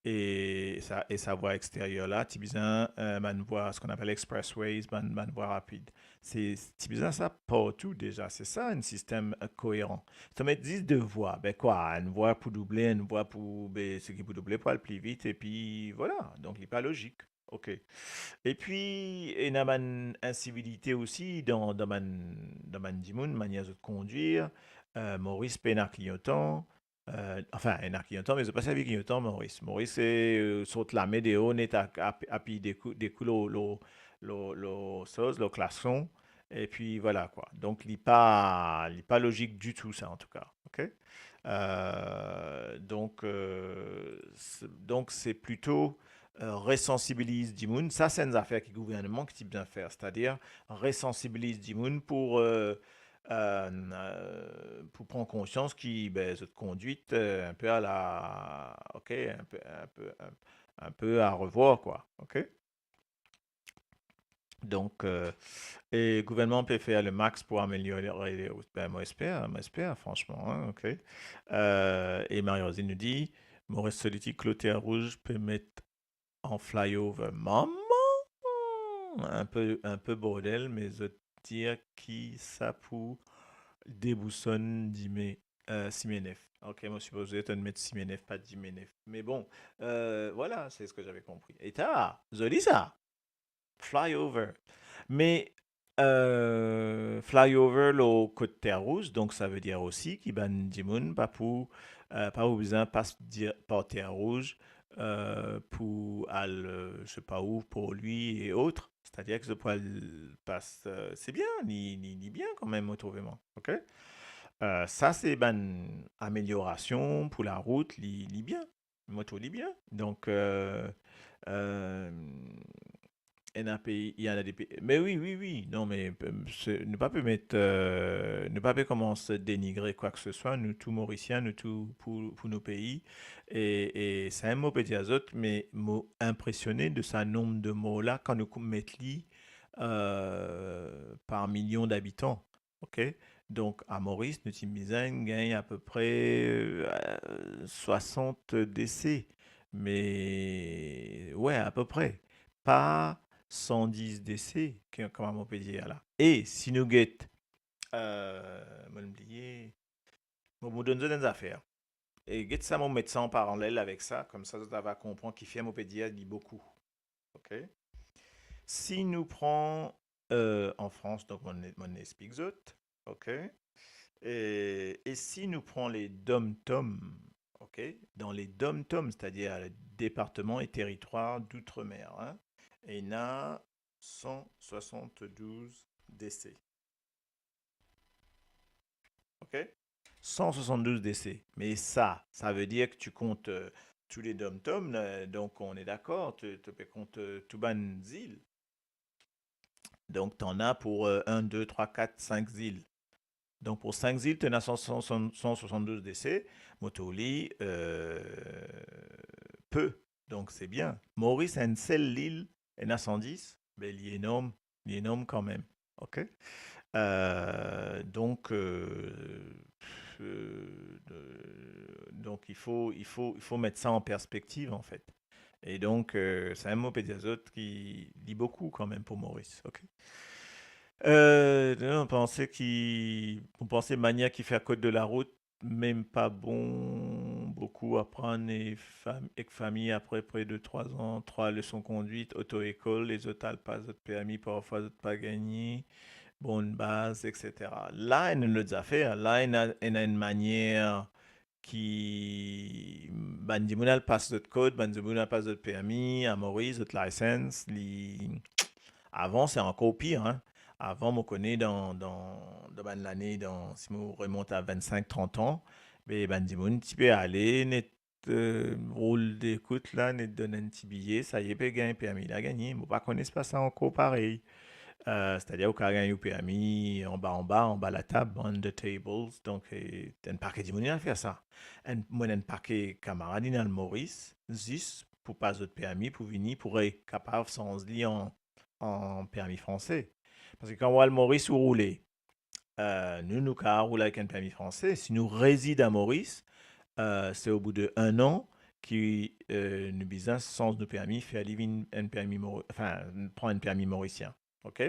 Et sa voie extérieure là, tu as besoin d'une voie, ce qu'on appelle expressways, d'une voie rapide. Tu as besoin de ça partout déjà. C'est ça un système cohérent. Tu mets 10 de voies. Ben quoi, une voie pour doubler, une voie pour. Ben, ce qui peut doubler pour aller plus vite. Et puis voilà. Donc, il n'est pas logique. OK. Et puis, il y a une incivilité aussi dans ma dimoun, manière de conduire. Maurice peine à clignotant. Enfin, un clignotant, mais je pas servi clignotant, Maurice. Maurice, c'est saute la météo, net à puis des coups, le klaxon. Et puis voilà quoi. Donc, il n'est pas logique du tout, ça en tout cas. OK? Donc, c'est plutôt ressensibilise Dimoun. Ça, c'est une affaire que le gouvernement qui bien faire, c'est-à-dire ressensibilise Dimoun pour prendre conscience qu'il ben, cette conduite un peu à la, ok, un peu à revoir quoi, ok. Donc, et le gouvernement peut faire le max pour améliorer les routes. Ben, moi j'espère, franchement, hein, ok. Et Marie-Rosine nous dit, Maurice Soliti, Clotaire Rouge peut mettre en flyover. Maman! Un peu bordel, mais je dire qui ça pour déboussonne d'Imé Simenef. Ok, moi je suppose que tu mettre Simenef, pas Jimenef. Mais bon, voilà, c'est ce que j'avais compris. Et t'as, joli ça, flyover. Mais flyover le côte terre rouge, donc ça veut dire aussi qu'il ban Dimoun, pas besoin de par terre rouge pour aller, je sais pas où, pour lui et autres. C'est-à-dire que ce poil passe, c'est bien, ni bien quand même, autrement. Ok? Ça, c'est une amélioration pour la route, li bien. Moto li bien. Donc, euh, il y en a des pays. Mais oui, oui, oui. Non, mais ne pas peut mettre, ne pas peut commencer à dénigrer quoi que ce soit. Nous, tous Mauriciens, nous, tous pour nos pays. Et c'est un mot petit azote, mais mot impressionné de sa nombre de mots là quand nous mettons par million d'habitants. OK? Donc, à Maurice, nous Timisaine gagne à peu près 60 décès. Mais ouais, à peu près. Pas 110 décès, comme on peut dire là. Et si nous guettons, moi oublié, on vous donne des affaires. Et guette ça, mon médecin en parallèle avec ça, comme ça, vous va comprendre qu'il fait mon dire dit beaucoup. OK? Si nous prenons en France, donc mon explique zot, OK? Et si nous prenons les dom-tom, OK? Dans les dom-tom, c'est-à-dire les départements et territoires d'outre-mer, hein, et il y a 172 décès. OK? 172 décès. Mais ça veut dire que tu comptes tous les dom-tom, donc on est d'accord, tu comptes tout ban îles. Donc tu en as pour 1, 2, 3, 4, 5 îles. Donc pour 5 îles, tu en as 172 décès. Motoli, peu. Donc c'est bien. Maurice a une seule île, il a 110, mais il est énorme quand même. OK? Donc, donc il faut mettre ça en perspective en fait. Et donc, c'est un mot pédiazote qui dit beaucoup quand même pour Maurice. OK? On pensait manière qui fait à côte de la route, même pas bon, beaucoup apprendre et famille après près de 3 ans, 3 leçons conduite, auto-école, les autres pas de permis, parfois autres pas gagné, bonne base, etc. Là, il y a une autre affaire. Là, il y a une manière qui Bandimounal passe d'autres code, Bandimounal passe d'autres permis, à Maurice, d'autres licences. Avant, c'est encore pire. Hein. Avant, on connaît dans l'année, si on remonte à 25-30 ans, ben, Bandimoun, tu peux aller, net rôle d'écoute là, net donner un petit billet, ça y est, peut gagner permis, il a gagné. Mais pas connaître pas ça encore pareil. C'est-à-dire au cas gagné au permis en bas la table, on the tables. Donc, un paquet de monde à faire ça. Moi, un paquet camarades dans le Maurice, juste pour pas d'autres permis, pour venir, pour être capable sans se lier en permis français. Parce que quand on va le Maurice, vous roulez. nous ka rouler avec un permis français. Si nous résidons à Maurice, c'est au bout de 1 an qui nous besoin sans nous permis faire un permis enfin prendre un permis mauricien. OK?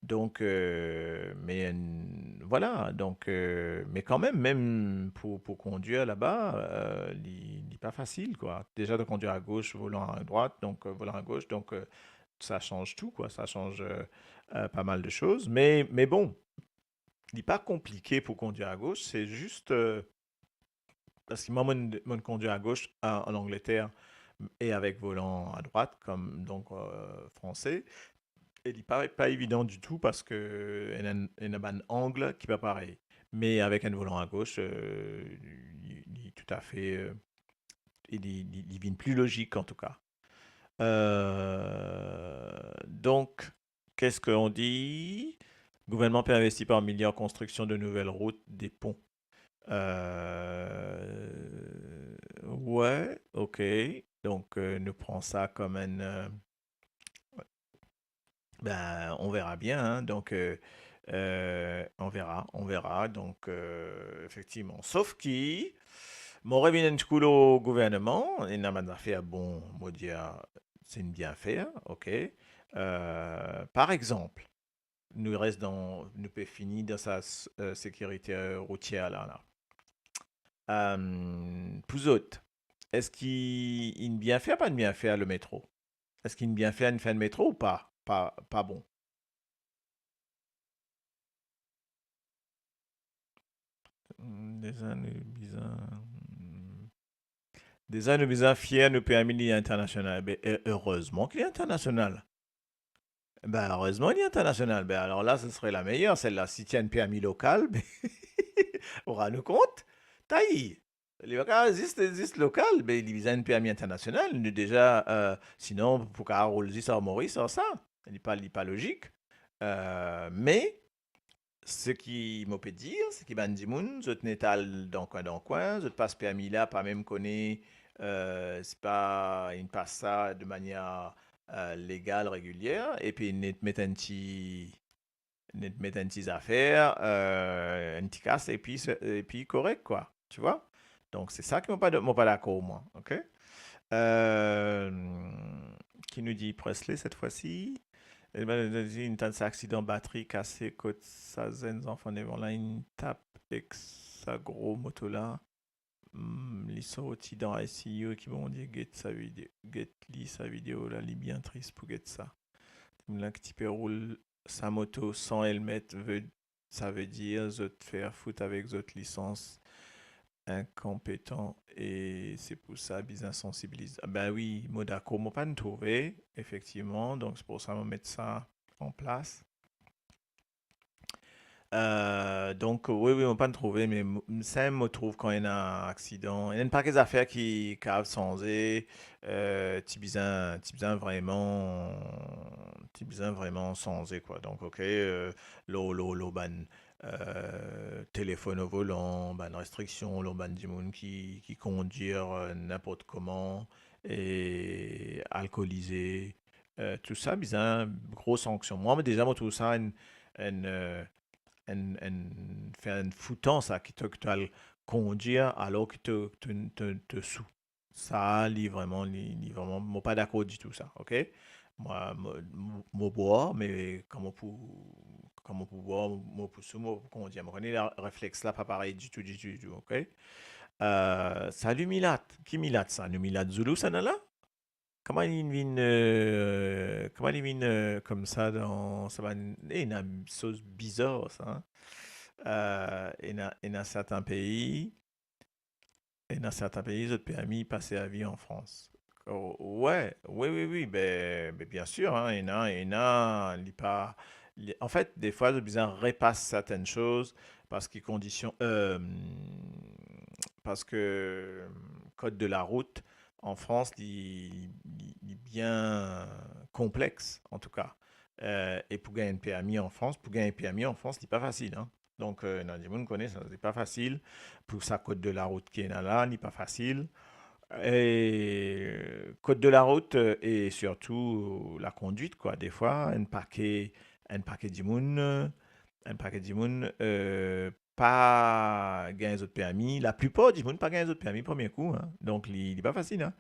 Donc mais voilà, donc mais quand même pour conduire là-bas, il n'est pas facile quoi. Déjà de conduire à gauche, volant à droite, donc volant à gauche, donc ça change tout quoi, ça change pas mal de choses, mais bon, il n'est pas compliqué pour conduire à gauche, c'est juste parce que moi, mon conduire à gauche en Angleterre et avec volant à droite, comme donc français, il n'est pas évident du tout parce que il y a un angle qui n'est pas pareil. Mais avec un volant à gauche, il est tout à fait, il devient plus logique en tout cas. Donc, qu'est-ce qu'on dit? Gouvernement peut investir par milliards en construction de nouvelles routes, des ponts. Ouais, ok. Donc, nous prenons ça comme ben, on verra bien, hein. Donc, on verra. Donc, effectivement. Sauf qui, mon revenu au gouvernement, il n'a pas fait bon, moi dire, c'est une bien faire, ok. Par exemple, nous peut finir dans sa sécurité routière là. Pour autres, est-ce qu'il bien fait ou pas de bien faire le métro? Est-ce qu'il bien fait une fin de métro ou pas? Pas bon. Des années bizarres. Des années bizarres fiers nous permis international. Ben, heureusement qu'il est international. Ben, heureusement il est international. Ben, alors là, ce serait la meilleure, celle-là. Si tu as un permis local, ben, aura-nous compte? Taille. Les vacances existent local, mais ils ont un permis international. Nous déjà, sinon, pour qu'on roule ça à Maurice, ça, il n'est pas logique. Mais, ce qui m'a peut dire, c'est qu'il y a des gens, zot netal dans coin, zot passe permis là, pas même connaît, c'est pas, ils passent ça de manière légale, régulière, et puis ils mettent un petit affaire, un petit casse, et puis correct, quoi, tu vois? Donc, c'est ça qui m'a pas d'accord, moi, ok? Euh, qui nous dit Presley cette fois-ci? Eh ben, il dit une tas d'accident batterie cassé, côte sa zen, enfants là, une tape avec sa gros moto là. Ils sont aussi dans ICU qui vont dire get li sa vidéo là, li bien triste pour get ça. Là, que tu roule sa moto sans helmet, ça veut dire te faire foutre avec votre licence incompétent et c'est pour ça qu'ils insensibilisent. Ah ben oui, moi d'accord, moi pas ne trouver, effectivement, donc c'est pour ça qu'on met ça en place. Donc oui, on pas ne trouver, mais ça me trouve quand il y a un accident. Il y a une paquet d'affaires qui cavent sans tu besoin vraiment sans quoi. Donc ok, l'eau ban téléphone au volant, ban restriction, l'eau ban du monde qui conduire n'importe comment et alcoolisé, tout ça, besoin grosse sanction. Moi, mais déjà, moi, tout ça, une, faire une foutant ça qui te que le conduire alors que te sous. Ça, vraiment, moi pas d'accord du tout ça, ok? Moi boire, mais comment pour boire, moi pour sous, moi pour conduire. Moi connais le réflexe là, pas pareil du tout, ok? Salut Milat, qui Milat ça? Nous Milat Zulu, ça là? Comment il vient comme ça dans ça va une chose bizarre ça, hein. Et dans certains pays ils ont permis de passer la vie en France. Oh, ouais, oui, oui, oui, ben, bien sûr, hein, il pas, en fait, des fois, le besoin repasse certaines choses parce que parce que code de la route en France, il est bien complexe, en tout cas. Et pour gagner un permis en France, c'est pas facile, hein. Donc, dans le monde connaît ça, c'est pas facile. Pour sa code de la route qui est là, n'est pas facile. Et code de la route et surtout la conduite, quoi. Des fois, un paquet du monde un paquet de monde pas gagner autres permis. La plupart du monde pas gagner autres permis premier coup. Hein. Donc, il n'est pas facile. Hein.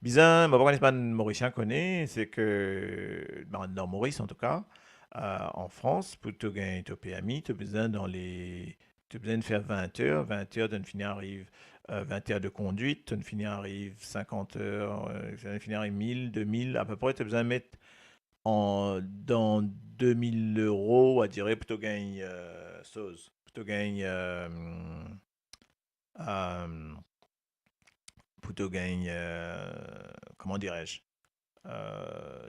Bizarre, moi, pas Mauricien connaît, c'est que dans Maurice en tout cas, en France, pour te gagner ton permis, tu as besoin de faire 20 heures. 20 heures, tu finis arrive 20 heures de conduite, tu finis arrive 50 heures, tu finis arrive 1000, 2000, à peu près, tu as besoin de mettre dans 2000 euros, à dire, pour te gagner chose, pour te gagner comment dirais-je,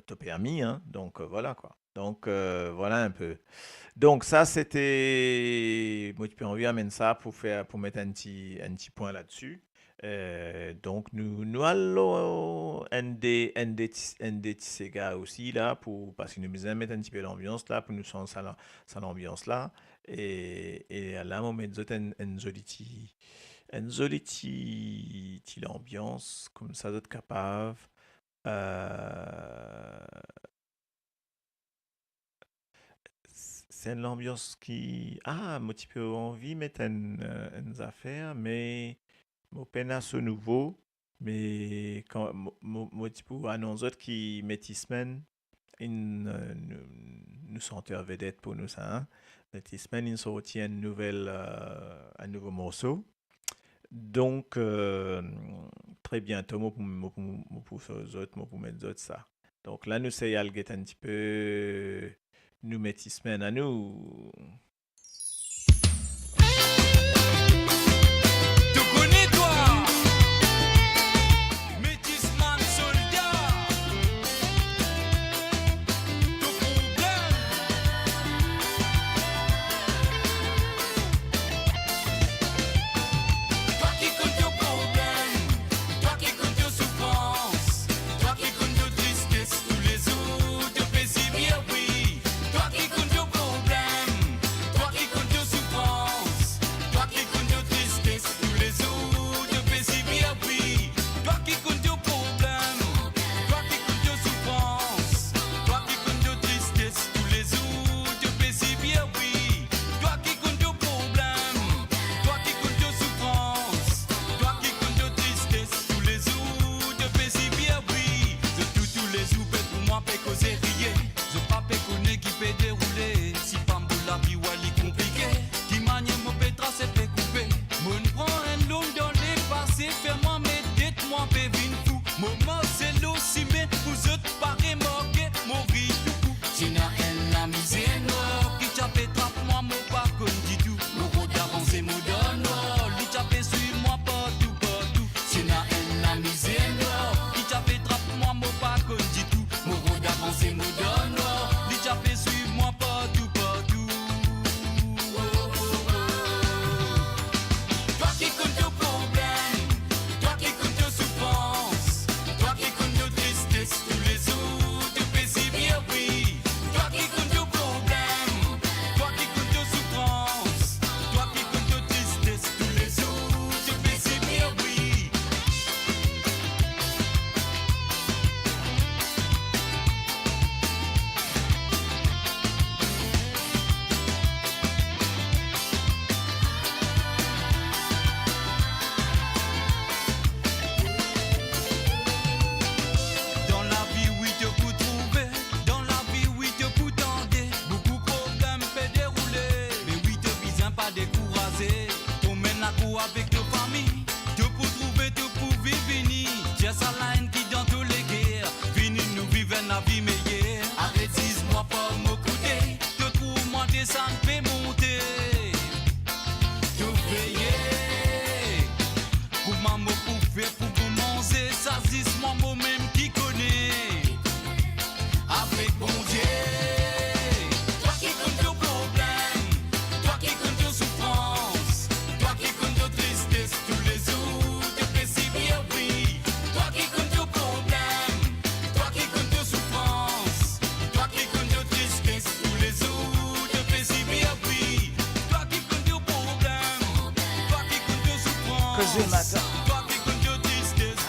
ton permis, hein, donc voilà quoi. Donc voilà un peu. Donc ça c'était, moi tu peux envie amène ça pour mettre un petit point là-dessus. Donc nous allons ND Sega aussi là parce que nous besoin mettre un petit peu l'ambiance là pour nous sentir ça l'ambiance là et là on met une jolie petite l'ambiance comme ça d'autres capables. C'est l'ambiance qui moi tu peux envie mettre une affaire mais mon peine à ce nouveau mais quand moi tu peux annoncer qui Métismen nous sentir vedette pour nous ça hein? Métismen il sortit un nouveau morceau donc très bientôt moi pour les autres moi pour mettre autres ça donc là nous c'est aller un petit peu nous Métismen à nous.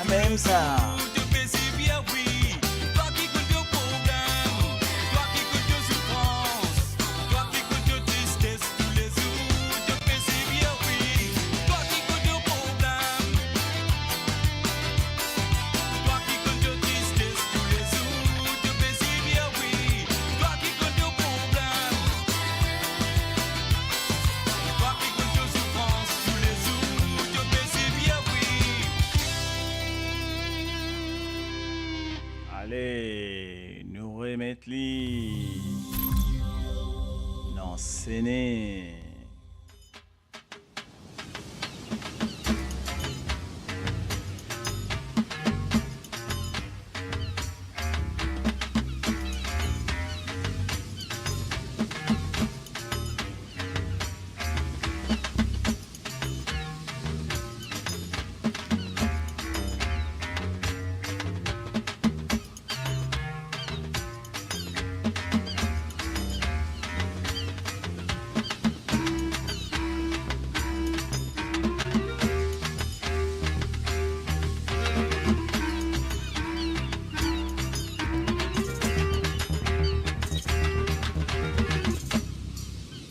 Même ça. pli. Non, c'est né.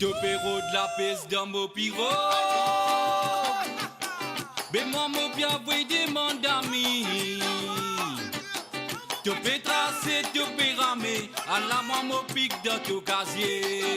Topero de la peste dans mon piro. Mais moi, mon bien, vous demande d'amis. Topé tracé, topé ramé. À la moi, mon pic dans ton casier.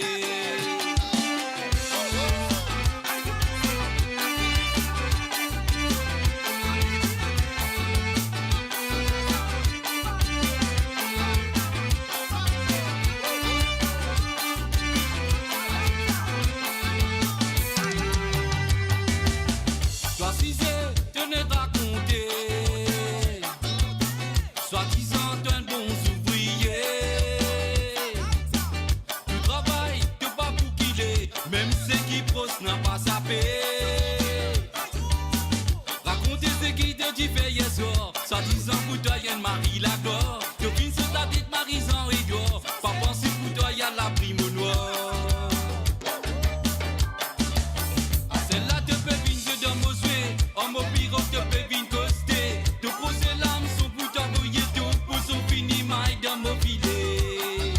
Soi-disant pour toi y'a une Marie la gloire. Tu fin sur ta tête Marie en rigor. Pas penser pour toi y'a la prime au noir. Celle-là te peut venir dans mon souhait. En mon pirogue te peut venir coster. Te poser l'âme son pour t'envoyer tout. Pour son fini maille dans mon filet.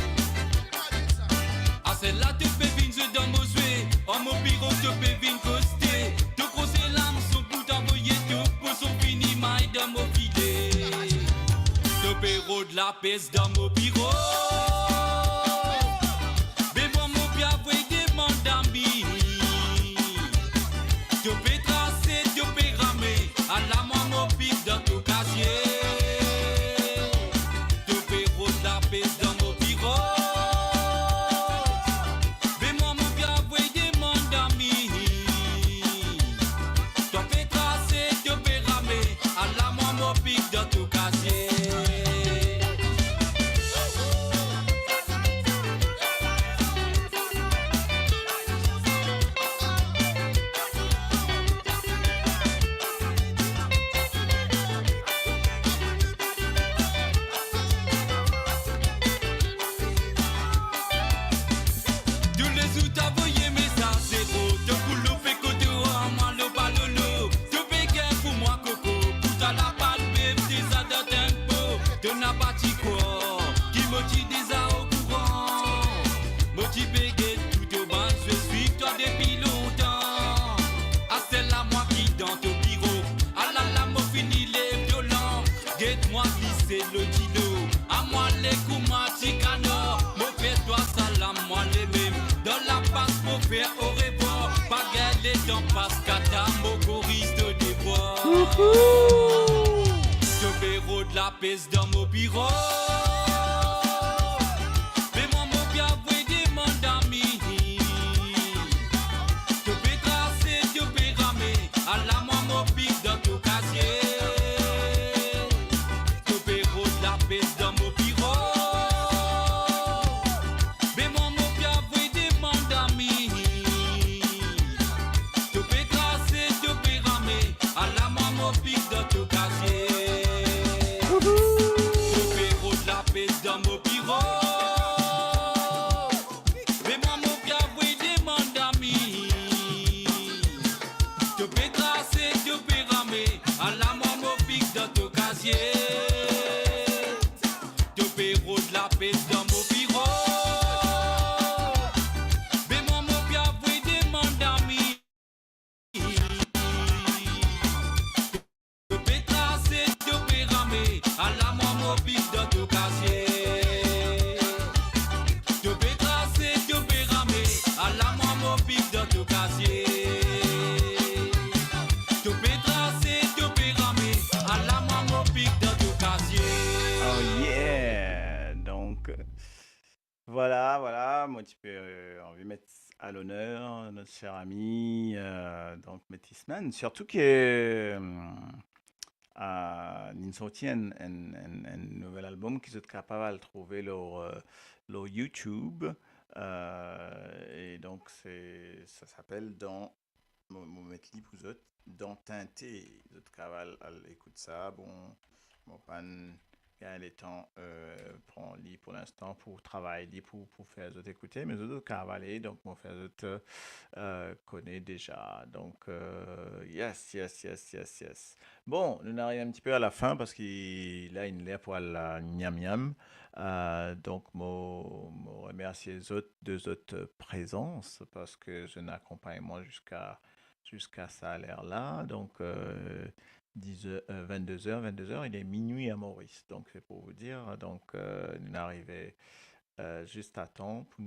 Celle-là te peut venir dans mon souhait. En mon pirogue te peut venir coster. Te poser l'âme son pour t'envoyer tout. Pour son fini maille dans mon filet. Topero de la peste dans mon bureau. Mais moi mon bien vous demande d'amis. Topé tracé, topé ramé. À la moi mon pic dans ton casier. Topero de la peste dans mon bureau. Mais moi mon bien vous demande d'amis. Topé tracé, topé ramé. À la moi mon pic dans ton casier. Le kilo, à moi les Koumatikano, mon père doit salam, moi les mêmes. Dans la passe, mon père au revoir. Pas galé dans passe, kata, mon goris de déboire. Je vais de la peste dans mon bureau. Mais moi, mon bien, vous demande d'amis. Je vais tracer, je vais ramer. À la moi, mon pic dans ton casier. Dans mon bureau. Mais moi mon bien vous demande d'amis. Tu peux tracer, tu peux ramer. À la main mon pic dans ton casier. Tu peux rouler Voilà, moi tu peux envie de mettre à l'honneur notre cher ami, donc Métisman, surtout que ils sorti un nouvel album qu'ils sont capables de trouver leur YouTube, et donc ça s'appelle dans, mon mettre libre vous autres, dans Teinté, vous autres capables à écouter ça, bon, pas les temps prend lit pour l'instant pour travailler pour faire les autres écouter mais les autres cavaler donc mon faire les autres connaît déjà donc yes. Bon, nous arrivons un petit peu à la fin parce qu'il a une l'air pour la miam miam. Donc moi remercier les autres deux autres présences parce que je n'accompagne moi jusqu'à ça à l'air là donc 22h, il est minuit à Maurice. Donc, c'est pour vous dire. Donc, nous arrivons juste à temps pour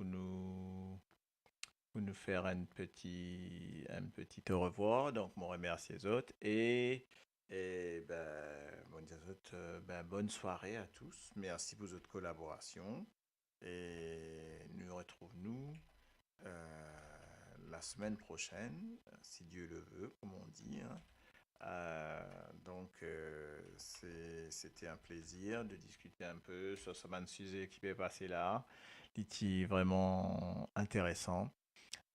nous faire un petit au revoir. Donc, je remercie les autres. Et bonne soirée à tous. Merci pour votre collaboration. Et nous retrouvons la semaine prochaine, si Dieu le veut, comme on dit. Donc, c'était un plaisir de discuter un peu sur ce sujet qui est passé là. C'était vraiment intéressant.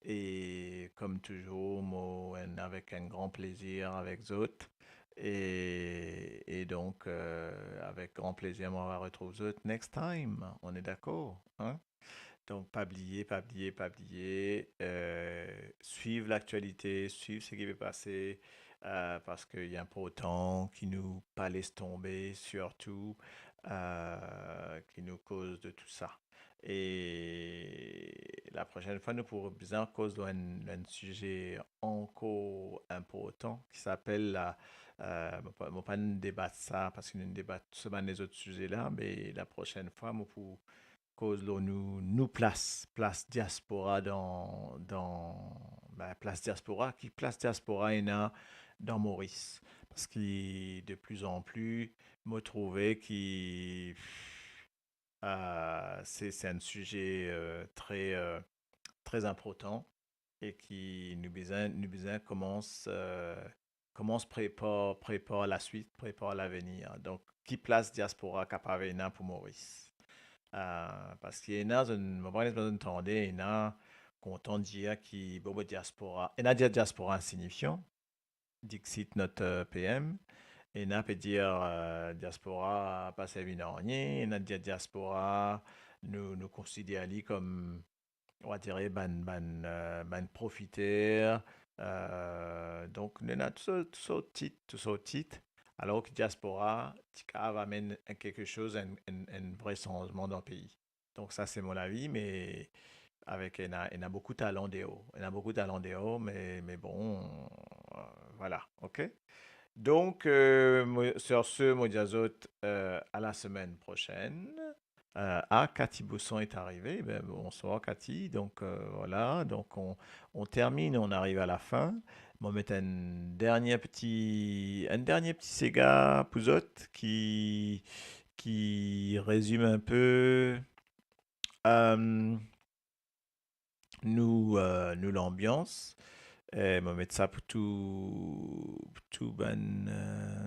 Et comme toujours, moi, avec un grand plaisir avec Zot. Et donc, avec grand plaisir, moi, on va retrouver Zot next time. On est d'accord, hein? Donc, pas oublier. Suivre l'actualité, suivre ce qui va passer. Parce qu'il y a un peu autant qui nous pas laisse tomber, surtout qui nous cause de tout ça. Et la prochaine fois, nous pourrons bien cause d'un sujet encore important qui s'appelle la. On ne pas débattre ça parce que nous débattons souvent les autres sujets là, mais la prochaine fois, nous pourrons cause nous place diaspora dans place diaspora il y en a dans Maurice parce qu'il de plus en plus me trouvais qui c'est un sujet très important et qui nous besoin commence prépare la suite, prépare l'avenir. Donc qui place diaspora capable pour Maurice. Parce qu'il y en a, je ne sais pas si vous entendez, il y en a content de dire qu'il y a diaspora. Il y a diaspora insignifiant, Dixit notre PM. Et il y a peut dire diaspora pas évident. Il y a diaspora nous considère comme, on va dire, ban profiteur. Donc, il y a tout ce titre. Alors que diaspora, va amener quelque chose, un vrai changement dans le pays. Donc ça, c'est mon avis, mais avec il y a beaucoup de talent dehors. Il y a beaucoup de talent dehors, mais bon, voilà, ok. Donc, sur ce, moi dis à la semaine prochaine. Cathy Bousson est arrivée. Bonsoir Cathy. Donc voilà, donc on termine, on arrive à la fin. On va mettre un dernier petit Sega Pouzot qui résume un peu nous l'ambiance. Et on va mettre ça pour tout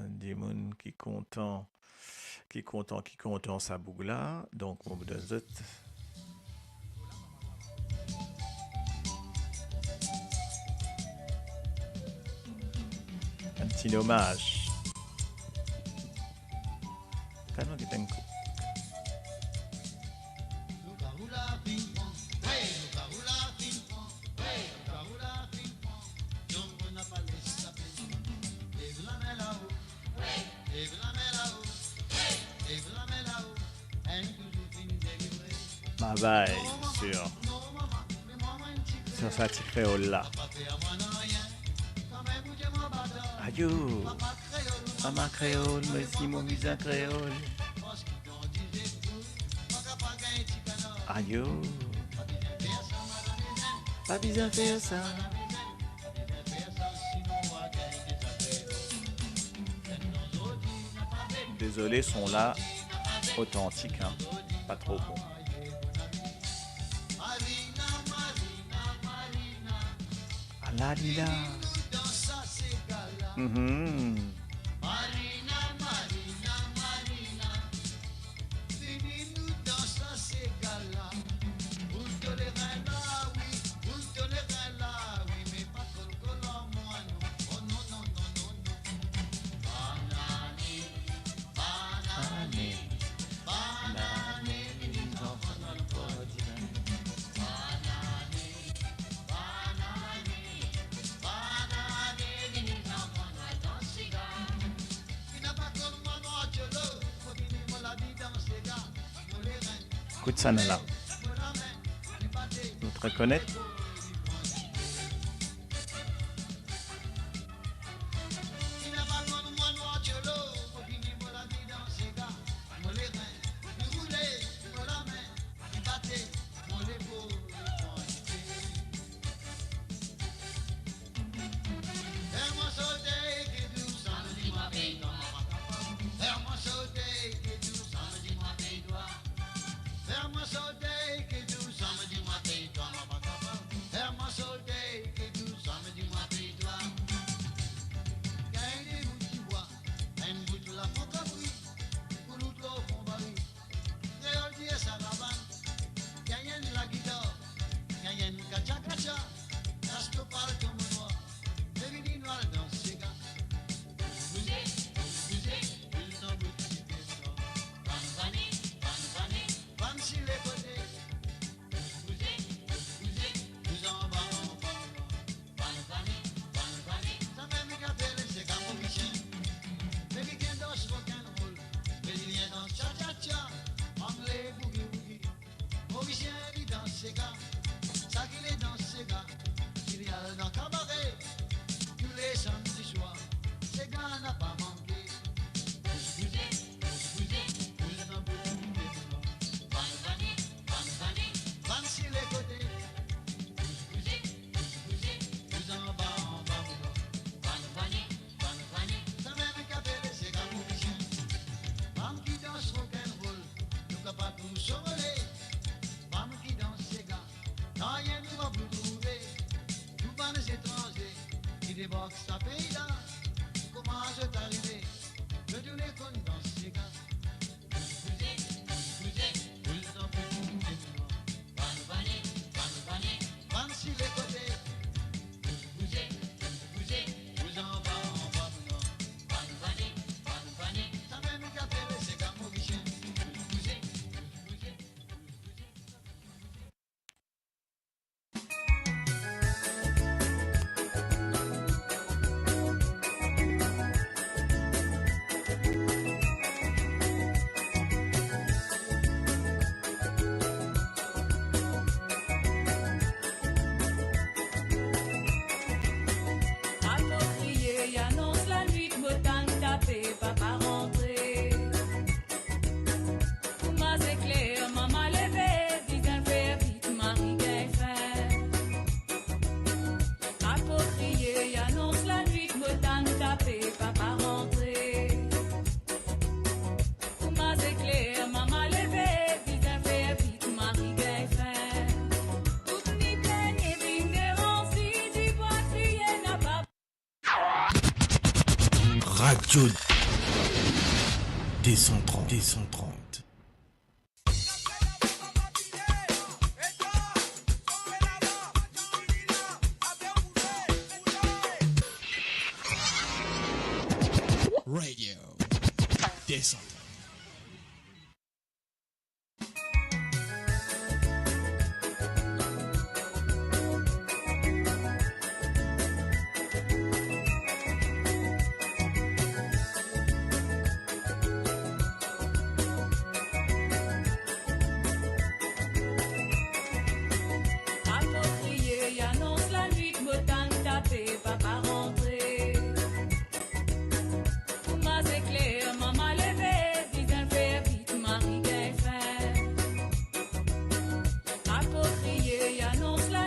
démon qui content sa bougla. Donc on vous donne zot. Un petit hommage. Tellement qu'il t'en coupe. Ma bye sur sa petite créole là. Adieu, maman créole, merci mon musin créole. Adieu, pas besoin faire ça. Désolé, sont là authentiques, hein, pas trop bon. La Lila. Mhm. Écoute ça, Nala. Vous te reconnaître? Radio D130.